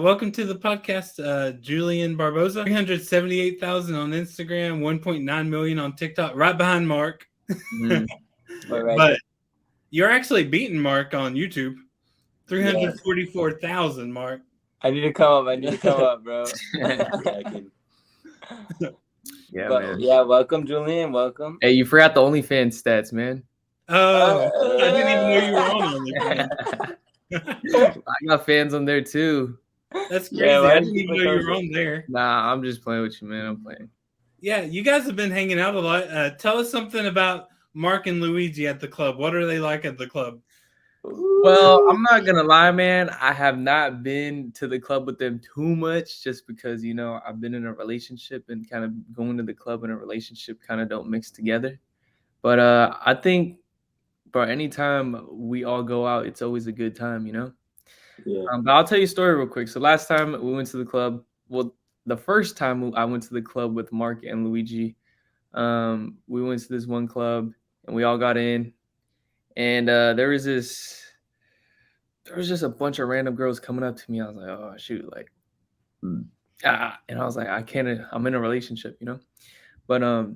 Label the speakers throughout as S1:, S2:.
S1: welcome to the podcast, Julian Barboza. 378,000 on Instagram, 1.9 million on TikTok, right behind Mark. But you're actually beating Mark on YouTube. 344,000, Mark.
S2: I need to come up, bro.
S3: Man.
S2: Yeah, welcome, Julian. Welcome.
S3: Hey, you forgot the OnlyFans stats, man.
S1: Oh, I didn't even know you were on OnlyFans.
S3: I got fans on there too.
S1: That's crazy. I didn't even know you were on there.
S3: Nah, I'm just playing with you, man. I'm playing.
S1: Yeah, you guys have been hanging out a lot. Tell us something about Mark and Luigi at the club. What are they like at the club?
S3: Well, I'm not gonna lie, man. I have not been to the club with them too much, just because I've been in a relationship, and kind of going to the club and a relationship kind of don't mix together. But I think, bro, anytime we all go out, it's always a good time,
S2: Yeah.
S3: But I'll tell you a story real quick. So last time we went to the club, well, the first time I went to the club with Mark and Luigi, we went to this one club and we all got in, and there was just a bunch of random girls coming up to me. I was like, oh shoot, like, and I was like, I can't. I'm in a relationship, But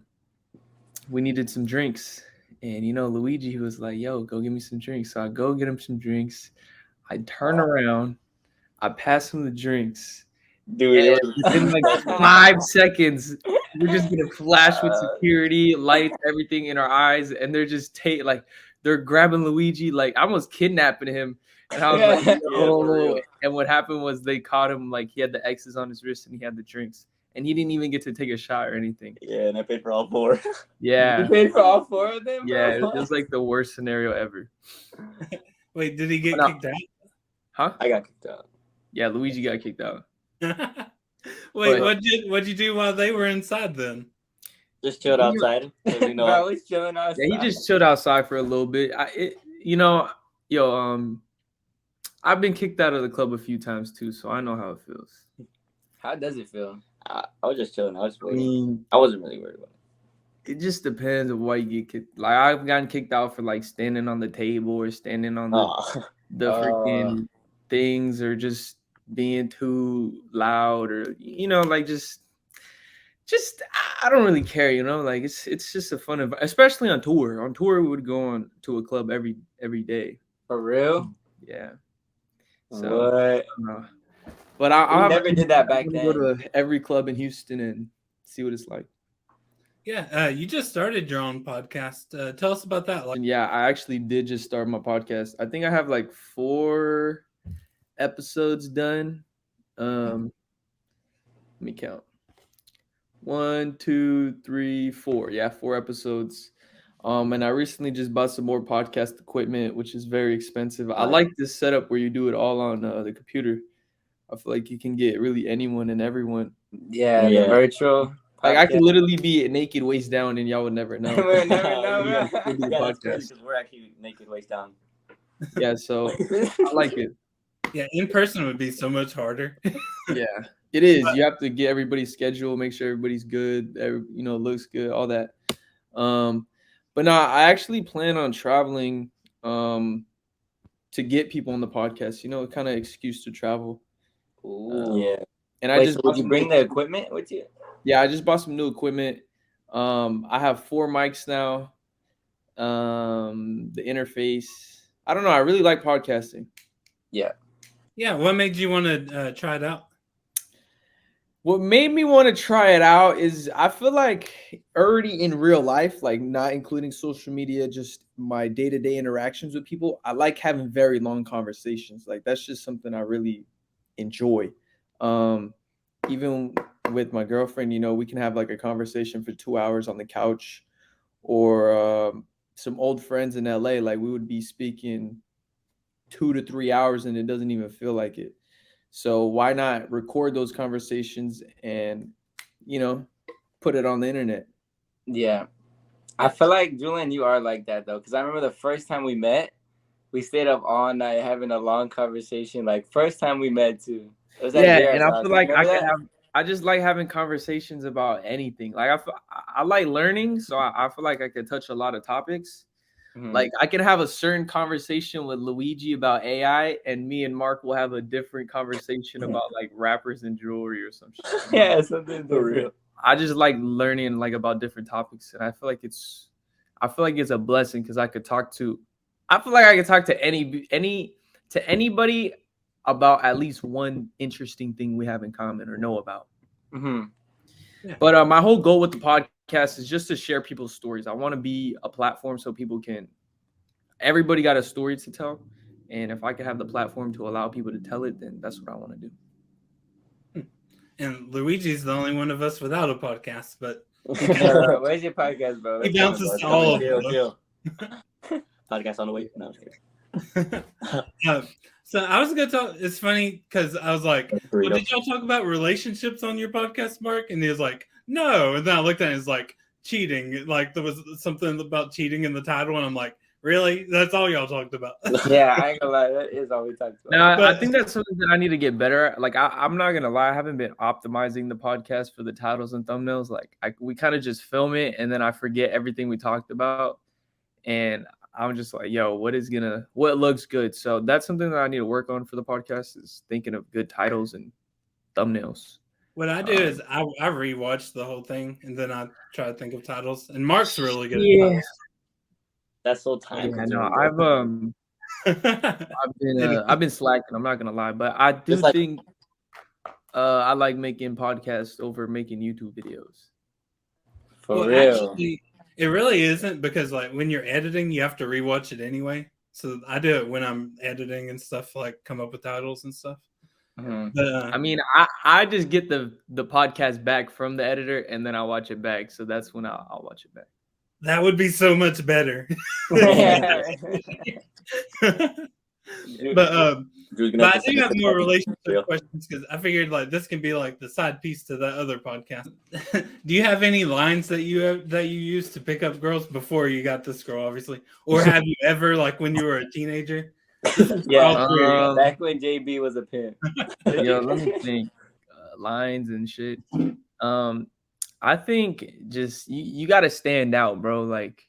S3: we needed some drinks, and Luigi was like, yo, go get me some drinks. So I go get him some drinks. I turn around, I pass him the drinks.
S2: Dude,
S3: within like 5 seconds, we're just gonna flash with security, lights, everything in our eyes, and they're just they're grabbing Luigi, like almost kidnapping him. And I was like, oh. And what happened was they caught him, like he had the X's on his wrist and he had the drinks, and he didn't even get to take a shot or anything.
S2: Yeah, and I paid for all 4.
S3: Yeah,
S2: you paid for all 4 of them.
S3: Yeah, it was like the worst scenario ever.
S1: Wait, did he get kicked out?
S3: Huh?
S2: I got kicked out.
S3: Yeah, Luigi got kicked out.
S1: Wait, what'd you do while they were inside then?
S2: Just chilled outside. Bro, I was chilling outside.
S3: Yeah, he just chilled outside for a little bit. I've been kicked out of the club a few times too, so I know how it feels.
S2: How does it feel? I was just chilling. I was waiting. I wasn't really worried about it.
S3: It just depends on why you get kicked. Like, I've gotten kicked out for like standing on the table or standing on the freaking things, or just being too loud, or like just I don't really care, like it's just a fun environment, especially on tour. On tour, we would go on to a club every day.
S2: For real?
S3: Yeah.
S2: So,
S3: what? But I
S2: never did that back then.
S3: Go to every club in Houston and see what it's like.
S1: Yeah, you just started your own podcast. Tell us about that.
S3: Yeah, I actually did just start my podcast. I think I have like 4 episodes done. Let me count. 1, 2, 3, 4. Yeah, 4 episodes. And I recently just bought some more podcast equipment, which is very expensive. I like this setup where you do it all on the computer. I feel like you can get really anyone and everyone.
S2: Yeah. The virtual.
S3: Like, I could literally be naked waist down and y'all would never know.
S2: We'll never know. Because we're actually naked waist down.
S3: Yeah, so I like it.
S1: Yeah, in person would be so much harder.
S3: Yeah, it is. You have to get everybody's schedule, make sure everybody's good, looks good, all that. But no, I actually plan on traveling to get people on the podcast, kind of excuse to travel.
S2: Ooh, yeah.
S3: And
S2: so would you bring the equipment with you?
S3: Yeah, I just bought some new equipment. I have 4 mics now. The interface. I don't know. I really like podcasting.
S2: Yeah.
S1: Yeah. What made you want to try it out?
S3: What made me want to try it out is I feel like already in real life, like not including social media, just my day-to-day interactions with people, I like having very long conversations. Like, that's just something I really enjoy. Even with my girlfriend, we can have like a conversation for 2 hours on the couch, or some old friends in LA, like we would be speaking 2 to 3 hours and it doesn't even feel like it. So why not record those conversations and, put it on the internet?
S2: Yeah. I feel like, Julian, you are like that, though. Because I remember the first time we met, we stayed up all night having a long conversation. Like, first time we met, too. It was
S3: and I feel like I just like having conversations about anything. Like, I like learning, so I feel like I could touch a lot of topics. Like I can have a certain conversation with Luigi about AI, and me and Mark will have a different conversation about like rappers and jewelry or some shit.
S2: Yeah, something for real.
S3: I just like learning like about different topics, and I feel like it's a blessing because I could talk to. I feel like I could talk to anybody about at least one interesting thing we have in common or know about. Yeah. But my whole goal with the podcast is just to share people's stories. I want to be a platform so people can. Everybody got a story to tell, and if I could have the platform to allow people to tell it, then that's what I want to do.
S1: And Luigi's the only one of us without a podcast, but
S2: where's your podcast, bro?
S1: He bounces to all of
S4: them. Podcast on the way. No, I'm just kidding.
S1: So I was gonna talk. It's funny because I was like, well, "Did y'all talk about relationships on your podcast, Mark?" And he was like, "No." And then I looked at it, it's like cheating. Like there was something about cheating in the title, and I'm like, "Really? That's all y'all talked about?"
S2: Yeah, I ain't gonna lie. That is all we talked about.
S3: Now, I think that's something that I need to get better at. Like, I'm not gonna lie, I haven't been optimizing the podcast for the titles and thumbnails. Like, we kind of just film it, and then I forget everything we talked about, and I'm just like, yo, what looks good? So that's something that I need to work on for the podcast is thinking of good titles and thumbnails.
S1: What I do is I rewatch the whole thing and then I try to think of titles. And Mark's really good at titles.
S4: That's so time.
S3: Yeah, no, I've been slacking. I'm not gonna lie, but I do think I like making podcasts over making YouTube videos.
S2: For real.
S1: Actually, it really isn't because like when you're editing, you have to rewatch it anyway. So I do it when I'm editing and stuff, like come up with titles and stuff. But,
S3: I mean, I just get the podcast back from the editor and then I watch it back. So that's when I'll watch it back.
S1: That would be so much better. But I do have more relationship questions because I figured like this can be like the side piece to that other podcast. Do you have any lines that you used to pick up girls before you got this girl, obviously, or have you ever like when you were a teenager?
S2: Yeah, back when JB was a pimp.
S3: Yo, let me think. Lines and shit. I think just you got to stand out, bro. Like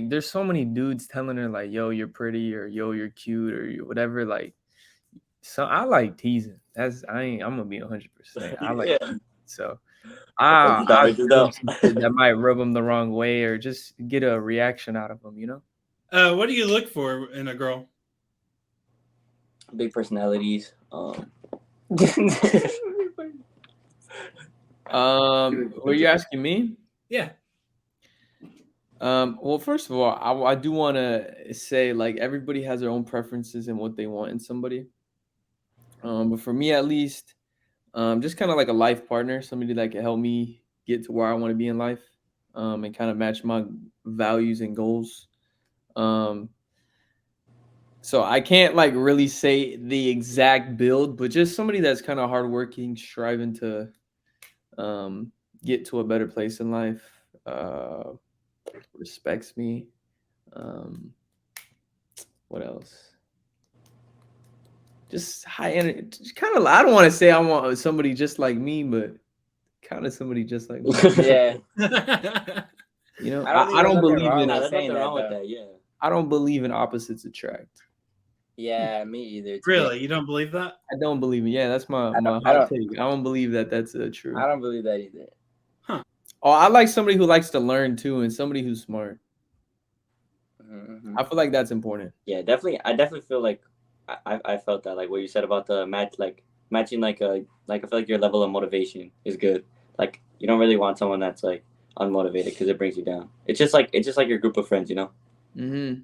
S3: there's so many dudes telling her like, yo, you're pretty or yo, you're cute or whatever. Like, so I like teasing. I'm gonna be 100%. I like it. So that might rub them the wrong way or just get a reaction out of them, you know?
S1: What do you look for in a girl?
S4: Big personalities.
S3: Were you asking me?
S1: Yeah.
S3: Well, first of all, I do want to say like everybody has their own preferences and what they want in somebody. But for me, at least, just kind of like a life partner, somebody that can help me get to where I want to be in life, and kind of match my values and goals. So I can't like really say the exact build, but just somebody that's kind of hardworking, striving to get to a better place in life, respects me. What else? Just high energy. Kind of. I don't want to say I want somebody just like me, but kind of somebody just like me.
S2: Yeah.
S3: You know, I don't believe in.
S4: There's nothing wrong with that. Yeah.
S3: I don't believe in opposites attract.
S2: Yeah, me either.
S1: Really? You don't believe that?
S3: I don't believe it. Yeah, that's my hot take. I don't believe that that's true.
S2: I don't believe that either.
S1: Huh.
S3: Oh, I like somebody who likes to learn too and somebody who's smart. I feel like that's important.
S4: Yeah, definitely. I definitely feel like I felt that like what you said about the matching like I feel like your level of motivation is good. Like you don't really want someone that's like unmotivated because it brings you down. It's just like your group of friends, you know.
S3: Mm-hmm.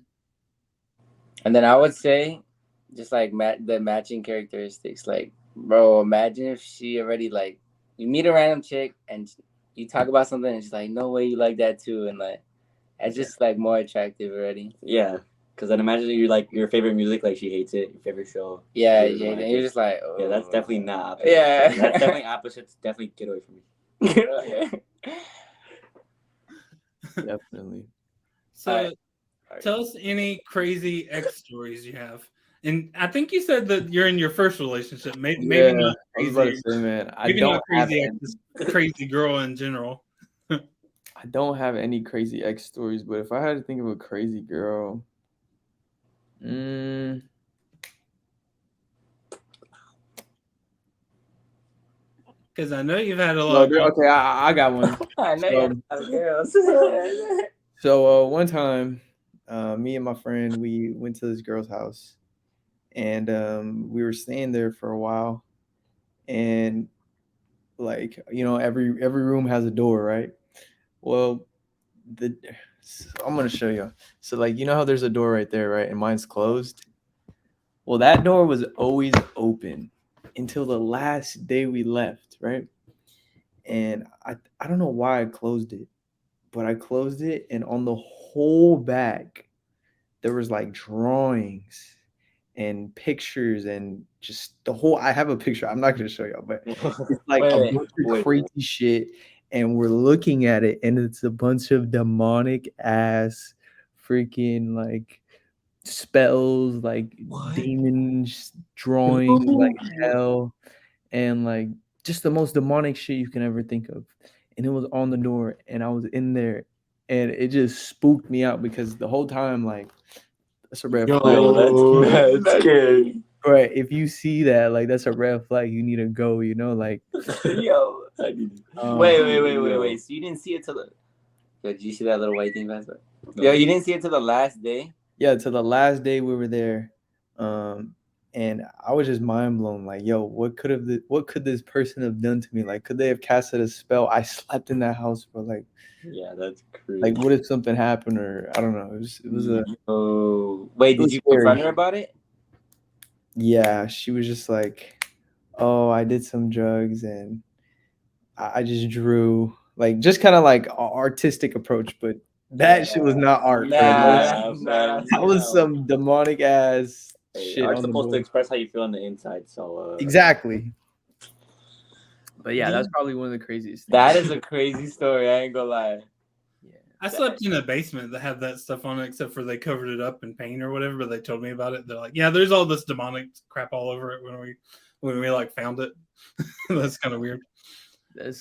S2: And then I would say, just like the matching characteristics. Like, bro, imagine if she already like you meet a random chick and you talk about something and she's like, no way you like that too, and like it's just like more attractive already.
S4: Yeah, because then imagine you like your favorite music, like she hates it. Your favorite show.
S2: Yeah, and you're just like, oh.
S4: Yeah, that's definitely not opposite.
S2: Yeah,
S4: that's definitely opposites. Definitely get away from me.
S3: Definitely.
S1: So, tell us any crazy ex stories you have. And I think you said that you're in your first relationship. Maybe not crazy.
S3: I was about to say, man,
S1: maybe not crazy girl in general.
S3: I I don't have any crazy ex stories, but if I had to think of a crazy girl,
S1: Because I know you've had a lot.
S3: Okay, I got one.
S2: I know you had a lot of girls.
S3: So one time, me and my friend, we went to this girl's house, and we were staying there for a while, and like every room has a door, right? Well, I'm gonna show you. So like how there's a door right there, right? And mine's closed. Well, that door was always open until the last day we left, right? And I don't know why I closed it, but I closed it, and on the whole back there was like drawings and pictures and just the whole. I have a picture. I'm not going to show y'all, but it's like a bunch of crazy shit. And we're looking at it, and it's a bunch of demonic ass freaking like spells, like demons drawing like hell, and like just the most demonic shit you can ever think of. And it was on the door, and I was in there, and it just spooked me out because the whole time, like, that's a red flag.
S2: That's scary.
S3: Right. If you see that, like, that's a red flag. You need to go, like.
S2: Yo. Wait. So you didn't see it till the. Yo, did you see that little white thing last night? Yo, you didn't see it till the last day?
S3: Yeah, till the last day we were there. And I was just mind blown. Like, yo, what could this person have done to me? Like, could they have casted a spell? I slept in that house for like.
S4: Yeah, that's crazy.
S3: Like, what if something happened, or I don't know? It was a.
S2: Oh, wait! Did you confront her about it?
S3: Yeah, she was just like, "Oh, I did some drugs and I just drew." Like, just kind of like artistic approach, but that shit was not art. That was some demonic ass shit.
S4: Art's supposed to express how you feel on the inside, so
S3: exactly. But yeah, that's probably one of the craziest things.
S2: That is a crazy story. I ain't gonna lie.
S1: Yeah, I slept in a basement that had that stuff on it, except for they covered it up in paint or whatever. But they told me about it. They're like, "Yeah, there's all this demonic crap all over it when we like found it." That's kind of weird.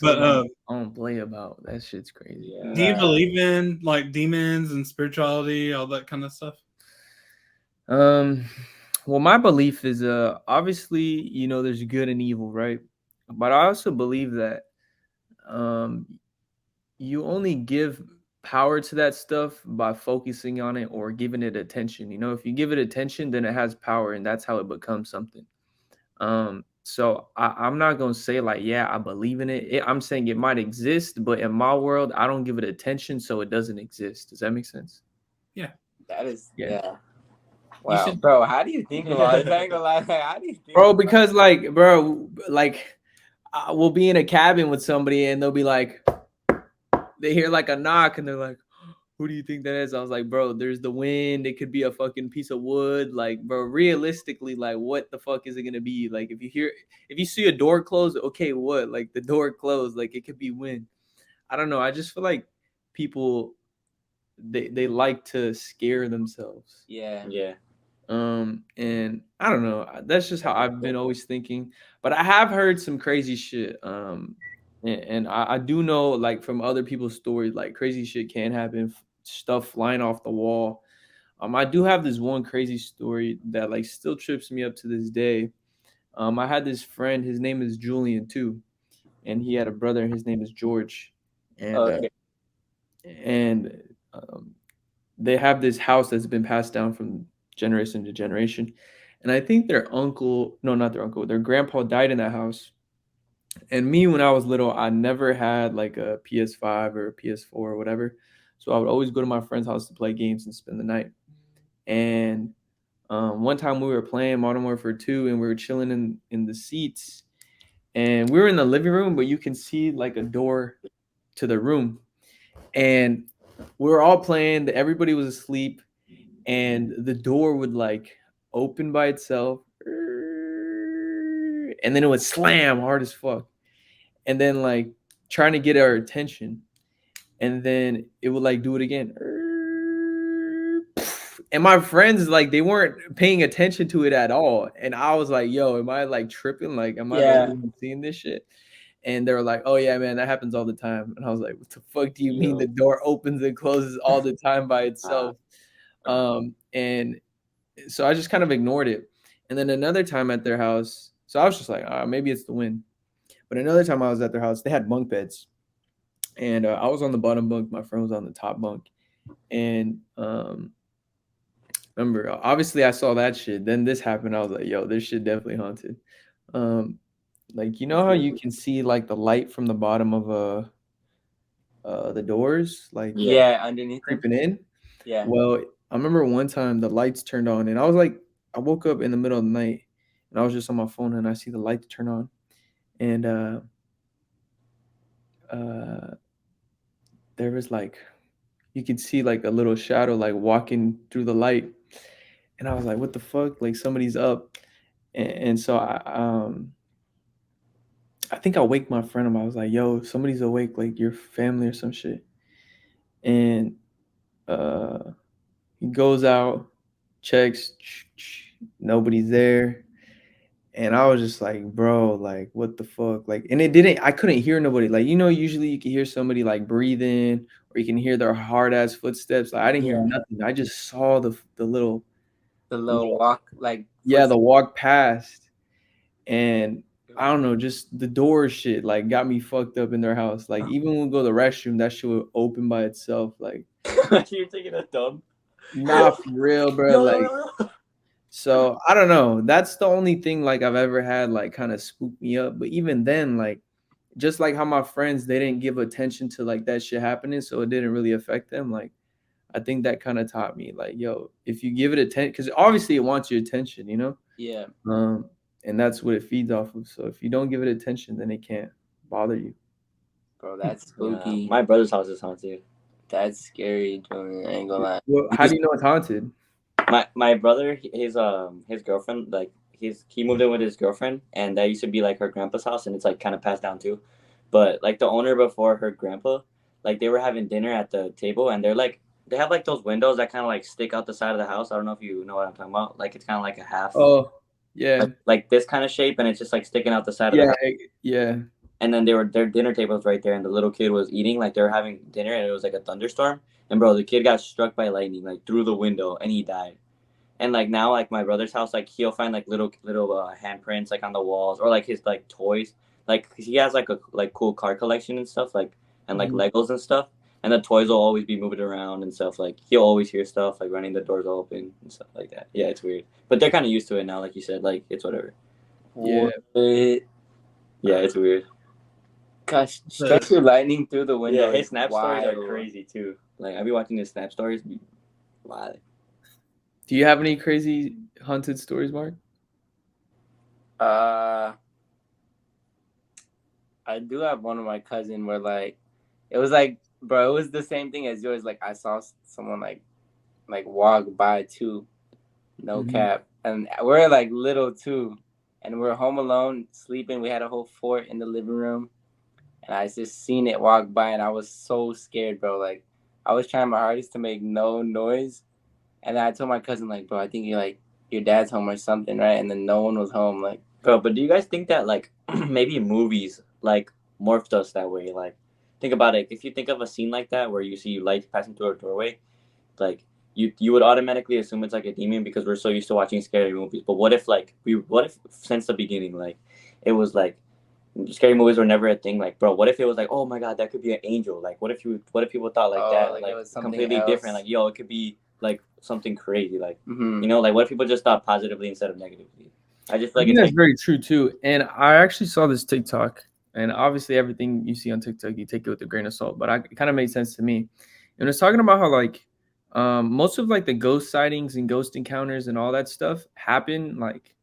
S3: But I don't play about that. Shit's crazy.
S1: Yeah. Do you believe in like demons and spirituality, all that kind of stuff?
S3: Well, my belief is obviously there's good and evil, right? But I also believe that you only give power to that stuff by focusing on it or giving it attention. If you give it attention, then it has power, and that's how it becomes something. So I'm not going to say like, yeah, I believe in it. I'm saying it might exist, but in my world, I don't give it attention, so it doesn't exist. Does that make sense?
S1: Yeah.
S2: That is, yeah. Wow, bro, how do you think about it? I ain't gonna lie. How do you think
S3: bro, because like, bro, like, we'll be in a cabin with somebody, and they'll be like, they hear like a knock, and they're like, who do you think that is? I was like, bro, there's the wind. It could be a fucking piece of wood. Like, bro, realistically, like, what the fuck is it gonna be? Like, if you see a door closed, okay, what? Like, the door closed, like, it could be wind. I don't know. I just feel like people, they like to scare themselves.
S2: Yeah.
S3: And I don't know. That's just how I've been always thinking. But I have heard some crazy shit. And I do know, like, from other people's stories, like, crazy shit can happen. Stuff flying off the wall. I do have this one crazy story that like still trips me up to this day. I had this friend. His name is Julian too, and he had a brother. His name is George. And they have this house that's been passed down from generation to generation. And I think their grandpa died in that house. And me, when I was little, I never had like a PS5 or a PS4 or whatever. So I would always go to my friend's house to play games and spend the night. And one time we were playing Modern Warfare 2, and we were chilling in the seats. And we were in the living room, but you can see like a door to the room. And we were all playing. Everybody was asleep. And the door would like open by itself. And then it would slam hard as fuck. And then like trying to get our attention. And then it would like do it again. And my friends, like, they weren't paying attention to it at all. And I was like, yo, am I like tripping? Like, am I even seeing this shit? And they were like, "Oh yeah, man, that happens all the time." And I was like, "What the fuck do you mean the door opens and closes all the time by itself?" And so I just kind of ignored it. And then another time at their house, so I was just like, maybe it's the wind. But another time I was at their house, they had bunk beds, and I was on the bottom bunk. My friend was on the top bunk, and remember, obviously I saw that shit. Then this happened. I was like, "Yo, this shit definitely haunted." Like, you know how you can see like the light from the bottom of the doors, like
S2: underneath
S3: creeping in.
S2: Yeah.
S3: Well, I remember one time the lights turned on, and I was like, I woke up in the middle of the night, and I was just on my phone, and I see the lights turn on, and there was like, you could see like a little shadow like walking through the light, and I was like, what the fuck? Like somebody's up, and so I think I wake my friend up. I was like, yo, somebody's awake, like your family or some shit. And he goes out, checks, nobody's there. And I was just like, bro, like, what the fuck? Like, and I couldn't hear nobody. Like, usually you can hear somebody like breathing, or you can hear their hard ass footsteps. Like, I didn't hear nothing. I just saw the little
S2: walk, like,
S3: the walk past. And I don't know, just the door shit like got me fucked up in their house. Like, even when we go to the restroom, that shit would open by itself. Like,
S4: you're taking a dump.
S3: Nah, for real, bro. Like, so I don't know. That's the only thing like I've ever had like kind of spook me up. But even then, like, just like how my friends, they didn't give attention to like that shit happening, so it didn't really affect them. Like, I think that kind of taught me, like, yo, if you give it attention, because obviously it wants your attention, you know.
S2: Yeah.
S3: And that's what it feeds off of. So if you don't give it attention, then it can't bother you.
S2: Bro, that's spooky.
S4: My brother's house is haunted.
S2: That's scary, Julian. I ain't gonna lie.
S3: Well, how do you know it's haunted?
S4: My brother, his girlfriend, like he moved in with his girlfriend, and that used to be like her grandpa's house, and it's like kind of passed down too. But like the owner before her grandpa, like they were having dinner at the table, and they have like those windows that kind of like stick out the side of the house. I don't know if you know what I'm talking about. Like it's kind of like a half.
S3: Oh, yeah.
S4: Like this kind of shape, and it's just like sticking out the side of the house.
S3: Yeah.
S4: And then their dinner table was right there, and the little kid was eating. Like they were having dinner, and it was like a thunderstorm. And bro, the kid got struck by lightning like through the window, and he died. And like now, like my brother's house, like he'll find like little handprints like on the walls, or like his like toys. Like he has like a cool car collection and stuff, like and like Legos and stuff. And the toys will always be moving around and stuff. Like he'll always hear stuff like running the doors open and stuff like that. Yeah, it's weird, but they're kind of used to it now. Like you said, like it's whatever.
S3: Yeah.
S4: Yeah, it's weird.
S2: Gosh, struck through lightning through the window.
S4: Yeah, his snap stories are crazy too. Like I be watching his snap stories. Wow.
S3: Do you have any crazy haunted stories, Mark?
S2: I do have one of my cousin where like it was like, bro, it was the same thing as yours. Like I saw someone like walk by too, no cap, and we're like little too, and we're home alone sleeping. We had a whole fort in the living room, and I just seen it walk by, and I was so scared, bro. Like I was trying my hardest to make no noise, and then I told my cousin like, bro, I think your dad's home or something, right? And then no one was home, like.
S4: Bro, but do you guys think that like maybe movies like morphed us that way? Like, think about it. If you think of a scene like that where you see lights passing through a doorway, like you would automatically assume it's like a demon because we're so used to watching scary movies. But what if since the beginning like it was like scary movies were never a thing? Like, bro, what if it was like, oh my god, that could be an angel? Like, what if people thought like that? Like it was completely different. Like, yo, it could be like something crazy. Like, you know, like what if people just thought positively instead of negatively? I just feel like
S3: that's very true too. And I actually saw this TikTok, and obviously everything you see on TikTok, you take it with a grain of salt, but it kind of made sense to me. And it's talking about how like most of like the ghost sightings and ghost encounters and all that stuff happened like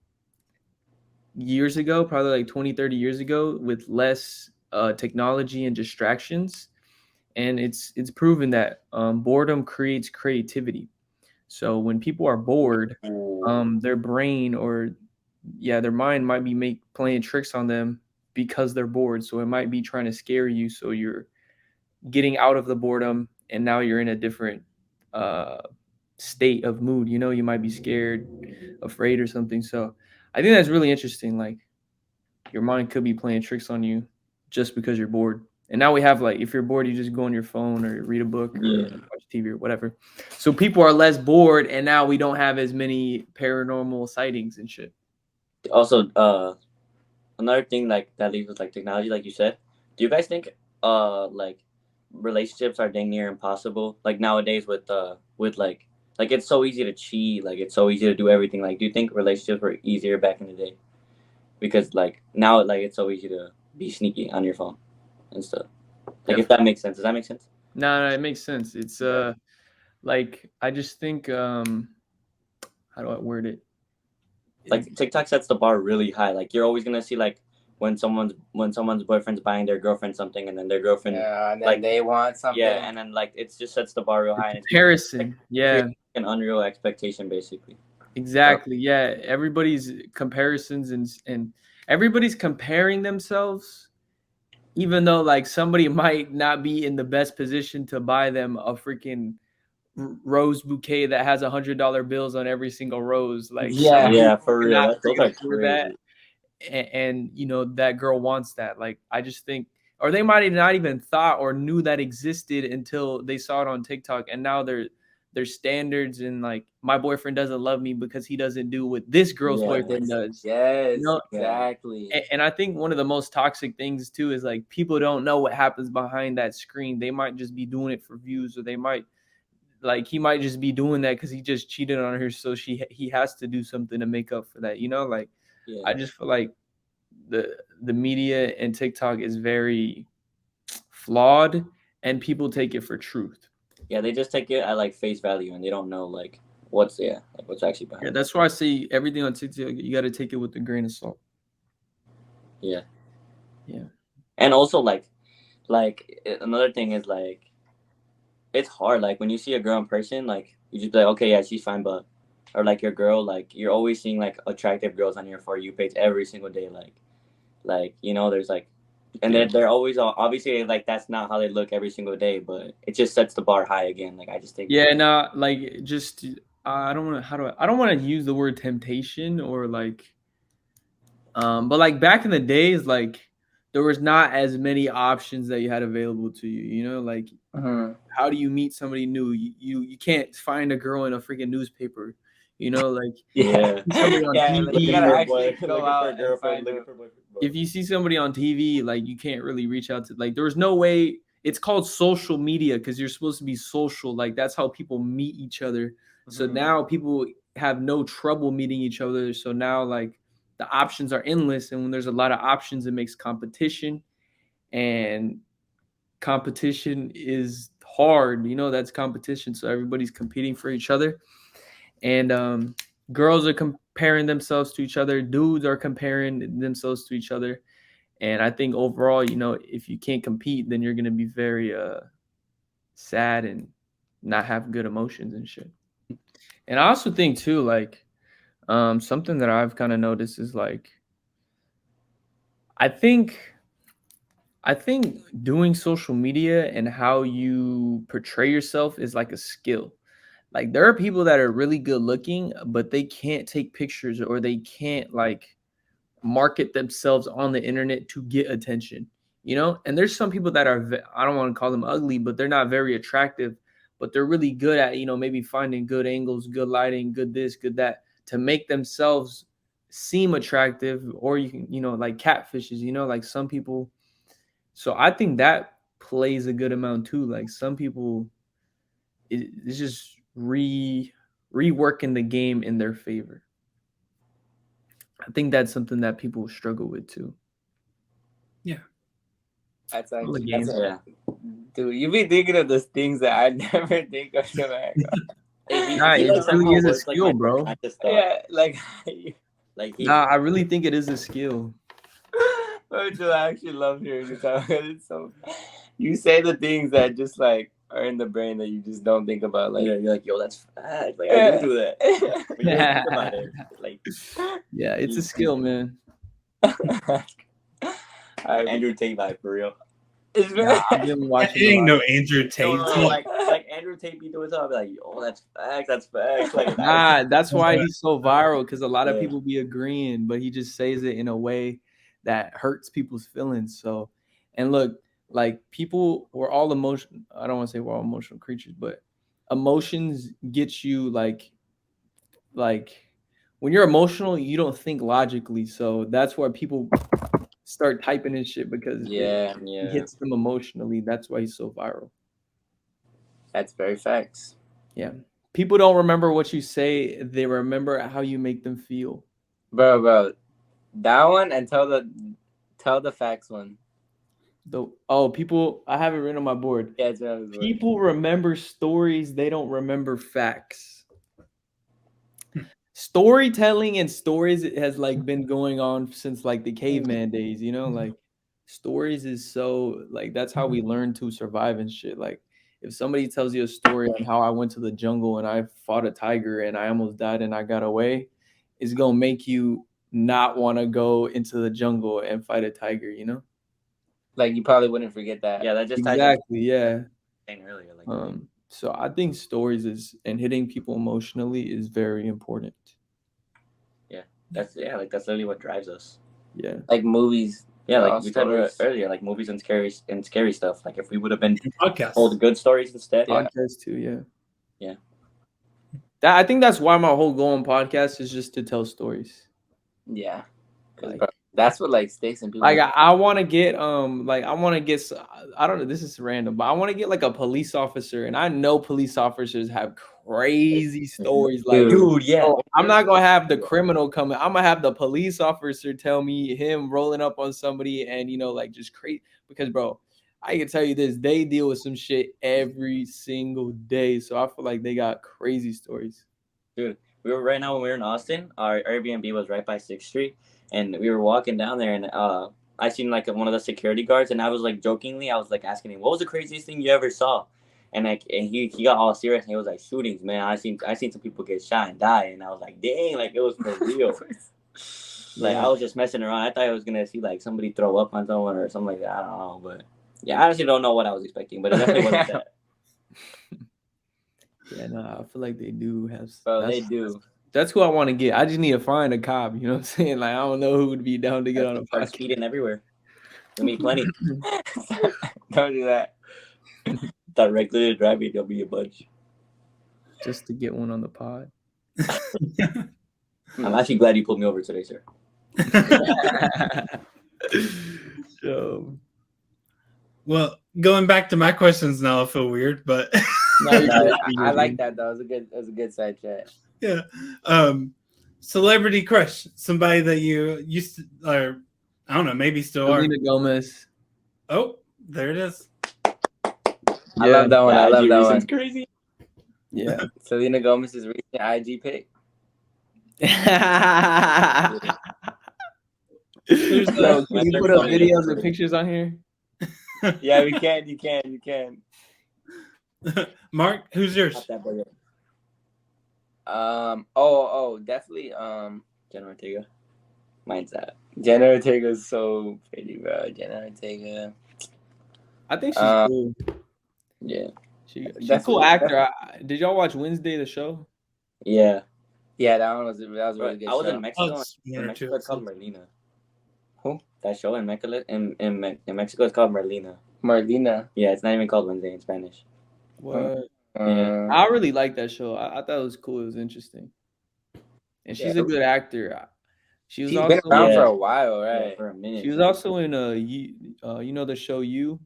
S3: years ago, probably like 20, 30 years ago with less technology and distractions. And it's proven that boredom creates creativity. So when people are bored, their brain their mind might be playing tricks on them because they're bored. So it might be trying to scare you. So you're getting out of the boredom, and now you're in a different state of mood. You know, you might be scared, afraid, or something. So I think that's really interesting. Like your mind could be playing tricks on you just because you're bored. And now we have like, if you're bored, you just go on your phone or read a book or watch TV or whatever. So people are less bored, and now we don't have as many paranormal sightings and shit.
S4: Also, another thing like that leads with like technology, like you said. Do you guys think like relationships are dang near impossible? Like nowadays with like it's so easy to cheat, like it's so easy to do everything. Like, do you think relationships were easier back in the day? Because like now, like it's so easy to be sneaky on your phone and stuff. Like, if that makes sense. Does that make sense?
S3: No, it makes sense. It's like, I just think how do I word it?
S4: Like TikTok sets the bar really high. Like you're always gonna see like when someone's boyfriend's buying their girlfriend something, and then their girlfriend
S2: and then
S4: like
S2: they want something.
S4: Yeah, and then like it just sets the bar real high.
S3: Comparison,
S4: an unreal expectation, basically.
S3: Exactly. Yeah, everybody's comparisons and everybody's comparing themselves, even though like somebody might not be in the best position to buy them a freaking rose bouquet that has $100 bills on every single rose. Like,
S4: yeah, for real. Those are crazy.
S3: That. And you know, that girl wants that. Like, I just think, or they might have not even thought or knew that existed until they saw it on TikTok, and now their standards and like, my boyfriend doesn't love me because he doesn't do what this girl's boyfriend does.
S2: Yes,
S3: you know?
S2: Exactly.
S3: And I think one of the most toxic things too is like, people don't know what happens behind that screen. They might just be doing it for views, or they might like, he might just be doing that because he just cheated on her, so he has to do something to make up for that. You know, like, I just feel like the media and TikTok is very flawed, and people take it for truth.
S4: Yeah, they just take it at like face value, and they don't know like what's actually behind.
S3: Yeah, that's why I say everything on TikTok, you got to take it with a grain of salt.
S4: Yeah.
S3: Yeah.
S4: And also like another thing is like, it's hard. Like when you see a girl in person, like you just be like, okay, yeah, she's fine, but or like your girl, like you're always seeing like attractive girls on your For You page every single day, like you know, there's like, and they're always obviously like that's not how they look every single day, but it just sets the bar high again. Like I just think
S3: like just I don't want to use the word temptation or like but like back in the days, like there was not as many options that you had available to you, you know, like how do you meet somebody new? You can't find a girl in a freaking newspaper, you know, like somebody on TV,
S2: you gotta actually go out and find
S3: if you see somebody on TV, like you can't really reach out to, like there was no way. It's called social media because you're supposed to be social, like that's how people meet each other. So now people have no trouble meeting each other. So now like the options are endless, and when there's a lot of options, it makes competition, and competition is hard, you know, that's competition. So everybody's competing for each other, and girls are comparing themselves to each other, dudes are comparing themselves to each other. And I think overall, you know, if you can't compete, then you're going to be very sad and not have good emotions and shit. And I also think too, like something that I've kind of noticed is like, I think doing social media and how you portray yourself is like a skill. Like there are people that are really good looking, but they can't take pictures, or they can't like market themselves on the internet to get attention, you know? And there's some people that are, I don't want to call them ugly, but they're not very attractive, but they're really good at, you know, maybe finding good angles, good lighting, good this, good that, to make themselves seem attractive. Or you can, you know, like catfishes, you know, like some people. So I think that plays a good amount too. Like some people, it's just reworking the game in their favor. I think that's something that people struggle with too.
S1: Yeah.
S2: That's dude, you be thinking of those things that I never think of.
S3: It really is a skill, bro.
S2: Yeah, like
S3: I really think it is a skill.
S2: I actually love hearing you talk. It's so, you say the things that just like are in the brain that you just don't think about. Like
S4: you're like, yo, that's fact. Like I do that. But you don't think about it. Like,
S3: yeah, it's a skill, man.
S4: Andrew Tate vibe for real.
S3: I've been watching.
S1: It ain't no Andrew Tate.
S4: Like Andrew Tate be doing something like, oh, that's facts. Like,
S3: that's why he's so viral, because a lot of people be agreeing, but he just says it in a way that hurts people's feelings. So And look, like people, we're all emotion. I don't want to say we're all emotional creatures, but emotions get you like when you're emotional, you don't think logically. So that's why people start typing in shit because it hits them emotionally. That's why he's so viral.
S2: That's very facts.
S3: Yeah. People don't remember what you say. They remember how you make them feel.
S2: Bro. That one and tell the facts one.
S3: People, I have it written on my board.
S2: Yeah, it's on his board.
S3: People remember stories. They don't remember facts. Storytelling and stories has like been going on since like the caveman days, you know, like stories is so like that's how we learn to survive and shit. Like if somebody tells you a story on how I went to the jungle and I fought a tiger and I almost died and I got away, it's gonna make you not want to go into the jungle and fight a tiger, you know?
S2: Like you probably wouldn't forget that.
S4: Yeah, that just
S3: exactly, yeah.
S4: Saying earlier, like
S3: so I think stories and hitting people emotionally is very important.
S4: Yeah, that's literally what drives us.
S3: Yeah,
S2: like movies.
S4: Yeah, like we said earlier, like movies and scary stuff. Like if we would have been told good stories instead.
S3: Podcasts too,
S4: yeah.
S3: I think that's why my whole goal on podcast is just to tell stories.
S2: Yeah, like, that's what like sticks in people.
S3: Like I want to get I don't know, this is random, but I want to get like a police officer, and I know police officers have crazy stories. Like,
S2: dude, yeah.
S3: So I'm not gonna have the criminal coming. I'm gonna have the police officer tell me him rolling up on somebody, and like just crazy. Because bro, I can tell you this, they deal with some shit every single day, so I feel like they got crazy stories.
S4: Dude, we were right now when we were in Austin. Our Airbnb was right by 6th Street. And we were walking down there, and I seen like one of the security guards, and I was like jokingly, I was like asking him, "What was the craziest thing you ever saw?" And like, and he got all serious, and he was like, "Shootings, man. I seen some people get shot and die," and I was like, "Dang, like it was for real." Like I was just messing around. I thought I was gonna see like somebody throw up on someone or something like that. I don't know, but yeah, I honestly don't know what I was expecting, but it definitely wasn't that.
S3: Yeah, no, I feel like they do have.
S2: Bro, they do.
S3: That's who I want to get. I just need to find a cop. You know what I'm saying? Like I don't know who would be down to get on a podcast.
S4: Speeding everywhere. I mean, plenty.
S2: Don't do that.
S4: Directly driving, there'll be a bunch.
S3: Just to get one on the pod.
S4: I'm actually glad you pulled me over today, sir.
S1: Well, going back to my questions now, I feel weird, but
S2: I like that though. It was a good side chat.
S1: Yeah. Celebrity crush, somebody that you used to, or I don't know, maybe still
S3: Selena
S1: are.
S3: Gomez.
S1: Oh, there it is.
S2: I love that one. I love that one.
S4: Crazy.
S3: Yeah.
S2: Selena Gomez's recent IG pic.
S3: Can you put up videos and pictures on here?
S2: Yeah, we can. You can.
S1: Mark, who's yours?
S2: Definitely.
S4: Jenna Ortega. Mine's that.
S2: Jenna Ortega is so pretty, bro. Jenna Ortega.
S3: I think she's cool.
S2: Yeah.
S3: She's a cool actor. Did y'all watch Wednesday, the show?
S4: Yeah.
S2: Yeah, that was really good.
S4: I was in Mexico.
S1: Mexico,
S4: it's called Merlina. Who? That show in Mexico, in Mexico, it's called Merlina.
S2: Merlina.
S4: Yeah, it's not even called Wednesday in Spanish.
S3: What? I really like that show. I thought it was cool. It was interesting. And she's a good actor. She's also
S2: been around for a while, right?
S4: Yeah, for a minute.
S3: She was also in you know the show You?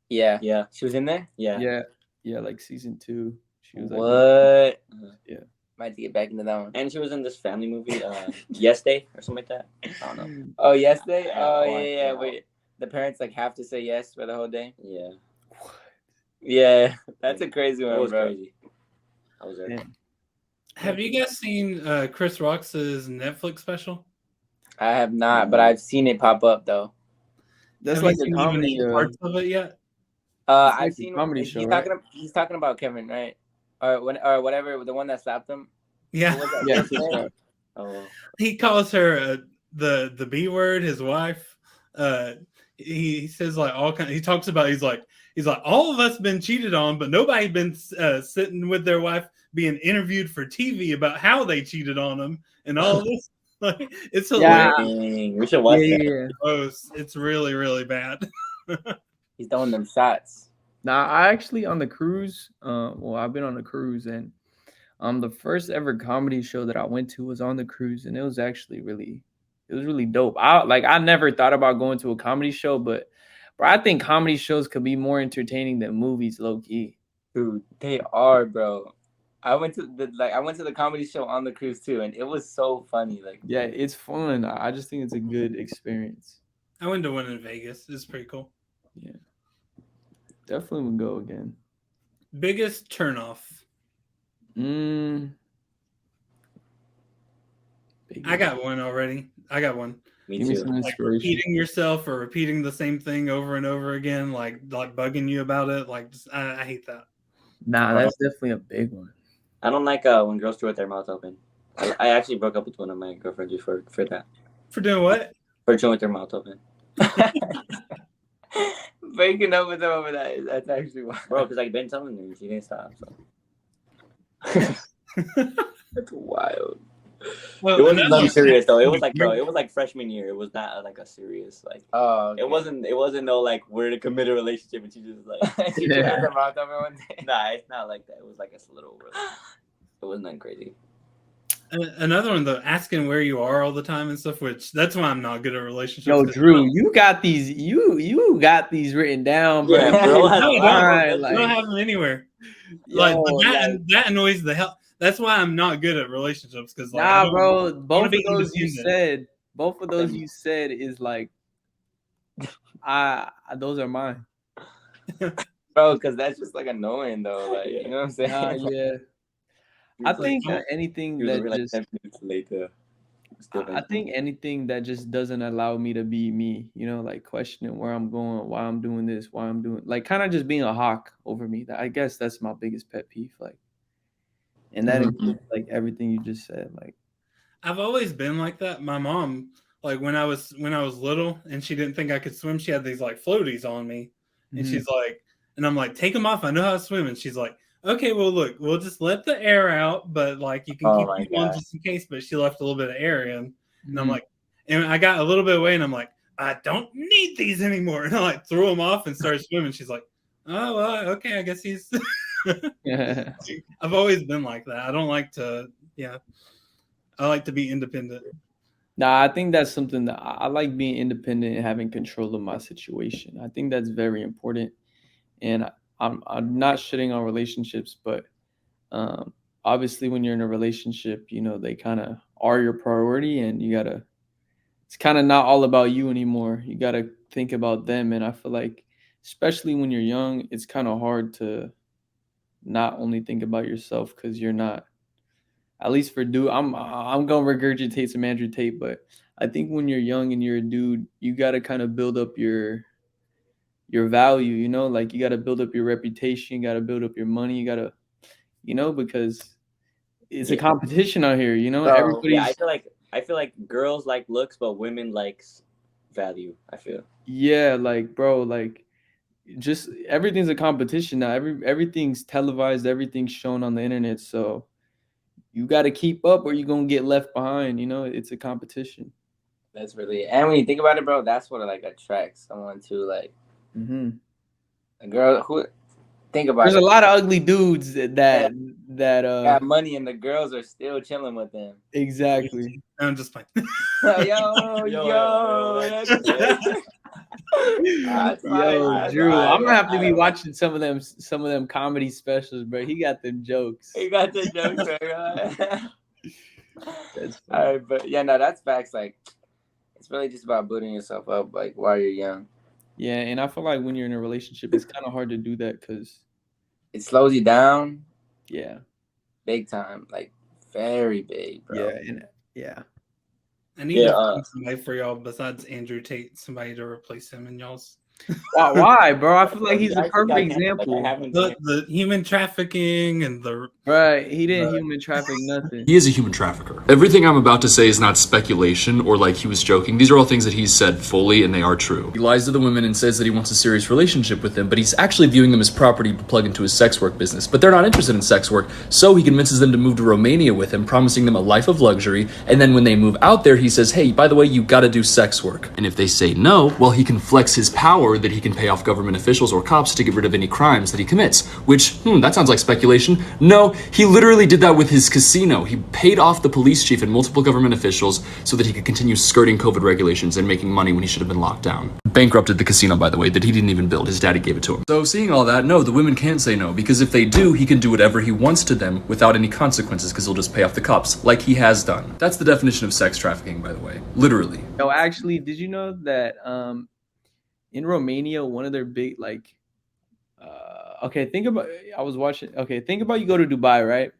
S2: Yeah.
S4: Yeah.
S2: She was in there?
S3: Yeah, like season 2. She was
S2: what?
S3: Yeah.
S2: Might have to get back into that one.
S4: And she was in this family movie, Yes Day or something like that. I don't know.
S2: Oh, Yes Day? Oh, yeah. Wait, the parents like have to say yes for the whole day?
S4: Yeah.
S2: Yeah, that's a crazy one,
S4: It was
S2: bro.
S4: crazy. I was there.
S3: Yeah.
S1: Have you guys seen Chris Rock's Netflix special?
S2: I have not, but I've seen it pop up though.
S3: That's
S1: Have
S3: like
S1: you
S3: a
S1: seen
S3: comedy
S1: even parts of it yet?
S2: I've seen
S3: comedy show. Right?
S2: He's talking about Kevin, right? Or whatever, the one that slapped him.
S1: Yeah.
S3: Yeah.
S4: Oh.
S1: He calls her the B word, his wife. He says like all kind. He talks about he's like all of us been cheated on, but nobody been sitting with their wife being interviewed for TV about how they cheated on them and all this. Like, it's hilarious.
S4: Dang, we should watch that.
S3: Yeah.
S1: It's really, really bad.
S2: He's throwing them shots.
S3: Nah, I actually on the cruise. Well, I've been on a cruise, and the first ever comedy show that I went to was on the cruise, and it was actually really dope. I never thought about going to a comedy show, but I think comedy shows could be more entertaining than movies, low key.
S2: Dude, they are, bro. I went to the comedy show on the cruise too, and it was so funny. Like,
S3: yeah, it's fun. I just think it's a good experience.
S1: I went to one in Vegas. It's pretty cool.
S3: Yeah, definitely would go again.
S1: Biggest turnoff. I got one already. I got one.
S4: Me
S3: Give me
S4: too.
S3: some
S1: Like
S3: inspiration.
S1: repeating yourself or repeating the same thing over and over again, like bugging you about it. Like, I hate that.
S3: Nah, that's definitely a big one.
S4: I don't like when girls chew with their mouth open. I actually broke up with one of my girlfriends for that.
S1: For doing what?
S4: For chewing with their mouth open.
S2: breaking up with them over that's actually wild.
S4: Bro, because I've been telling her and she didn't stop. So.
S2: That's wild.
S1: Well,
S4: It wasn't nothing serious though. It was like, bro, it was like freshman year. It was not like a serious like.
S2: Oh, okay.
S4: It wasn't no like we're in a committed relationship and she just like.
S2: She just had her mouth open one day.
S4: Nah, it's not like that. It was like a little. It wasn't nothing crazy.
S1: Another one though, asking where you are all the time and stuff, which that's why I'm not good at relationships.
S3: Yo, Drew, you got these. You got these written down, bro.
S4: Yeah, bro.
S1: I
S3: Fine,
S1: don't have them anywhere.
S3: yo,
S1: That annoys the hell. That's why I'm not good at relationships because
S3: nah, bro. Both of
S1: be
S3: those you
S1: independent.
S3: said is like, those are mine.
S2: Bro, because that's just like annoying though. Like, you know what I'm saying?
S3: Yeah. I think anything that
S4: like
S3: just
S4: 10 minutes later.
S3: I think anything that just doesn't allow me to be me, you know, like questioning where I'm going, why I'm doing this, why I'm doing, like kind of just being a hawk over me. I guess that's my biggest pet peeve. Like, and that includes like everything you just said. Like,
S1: I've always been like that. My mom, like when I was little and she didn't think I could swim, she had these like floaties on me, and she's like, and I'm like, take them off. I know how to swim, and she's like, okay, well, look, we'll just let the air out, but like you can keep them on just in case. But she left a little bit of air in, and I'm like, and I got a little bit away, and I'm like, I don't need these anymore, and I like threw them off and started swimming. She's like, oh, well, okay, I guess he's. I've always been like that. I don't like to, I like to be independent.
S3: Nah, I think that's something that I like being independent and having control of my situation. I think that's very important, and I'm not shitting on relationships, but obviously when you're in a relationship, you know, they kind of are your priority, and it's kind of not all about you anymore. You got to think about them. And I feel like, especially when you're young, it's kind of hard to not only think about yourself, because you're not, at least for dude, I'm going to regurgitate some Andrew Tate, but I think when you're young and you're a dude, you got to kind of build up your value, you know, like you got to build up your reputation, you got to build up your money, you got to, you know, because it's a competition out here, you know.
S2: So,
S3: everybody's
S4: I feel like girls like looks, but women likes value. I feel.
S3: Yeah, like bro, like just everything's a competition now. Everything's televised, everything's shown on the internet, so you got to keep up or you're gonna get left behind. You know, it's a competition.
S2: That's really, and when you think about it, bro, that's what like attracts someone to like. A girl who think about
S3: There's
S2: it.
S3: a lot of ugly dudes that
S2: got money and the girls are still chilling with them.
S3: Exactly.
S1: I'm just playing.
S2: yo.
S3: Yo, Drew, I'm gonna have to be watching some of them comedy specials, bro. He got them jokes.
S2: He got the jokes, bro. All right, but yeah, no, that's facts. Like, it's really just about building yourself up, like while you're young.
S3: Yeah, and I feel like when you're in a relationship, it's kind of hard to do that because
S2: it slows you down.
S3: Yeah,
S2: big time, like very big, bro.
S3: Yeah.
S1: I need to find somebody for y'all besides Andrew Tate, somebody to replace him in y'all's.
S3: Why, bro? I feel like he's a perfect example.
S1: The human trafficking and the
S3: right. He didn't human traffic nothing.
S5: He is a human trafficker. Everything I'm about to say is not speculation or like he was joking. These are all things that he's said fully, and they are true. He lies to the women and says that he wants a serious relationship with them, but he's actually viewing them as property to plug into his sex work business. But they're not interested in sex work, so he convinces them to move to Romania with him, promising them a life of luxury. And then when they move out there, he says, hey, by the way, you gotta do sex work. And if they say no, well, he can flex his power or that he can pay off government officials or cops to get rid of any crimes that he commits. Which, that sounds like speculation. No, he literally did that with his casino. He paid off the police chief and multiple government officials so that he could continue skirting COVID regulations and making money when he should have been locked down. Bankrupted the casino, by the way, that he didn't even build. His daddy gave it to him. So seeing all that, no, the women can't say no, because if they do, he can do whatever he wants to them without any consequences, because he'll just pay off the cops, like he has done. That's the definition of sex trafficking, by the way. Literally.
S3: No, actually, did you know that in Romania, one of their big, think about you go to Dubai, right?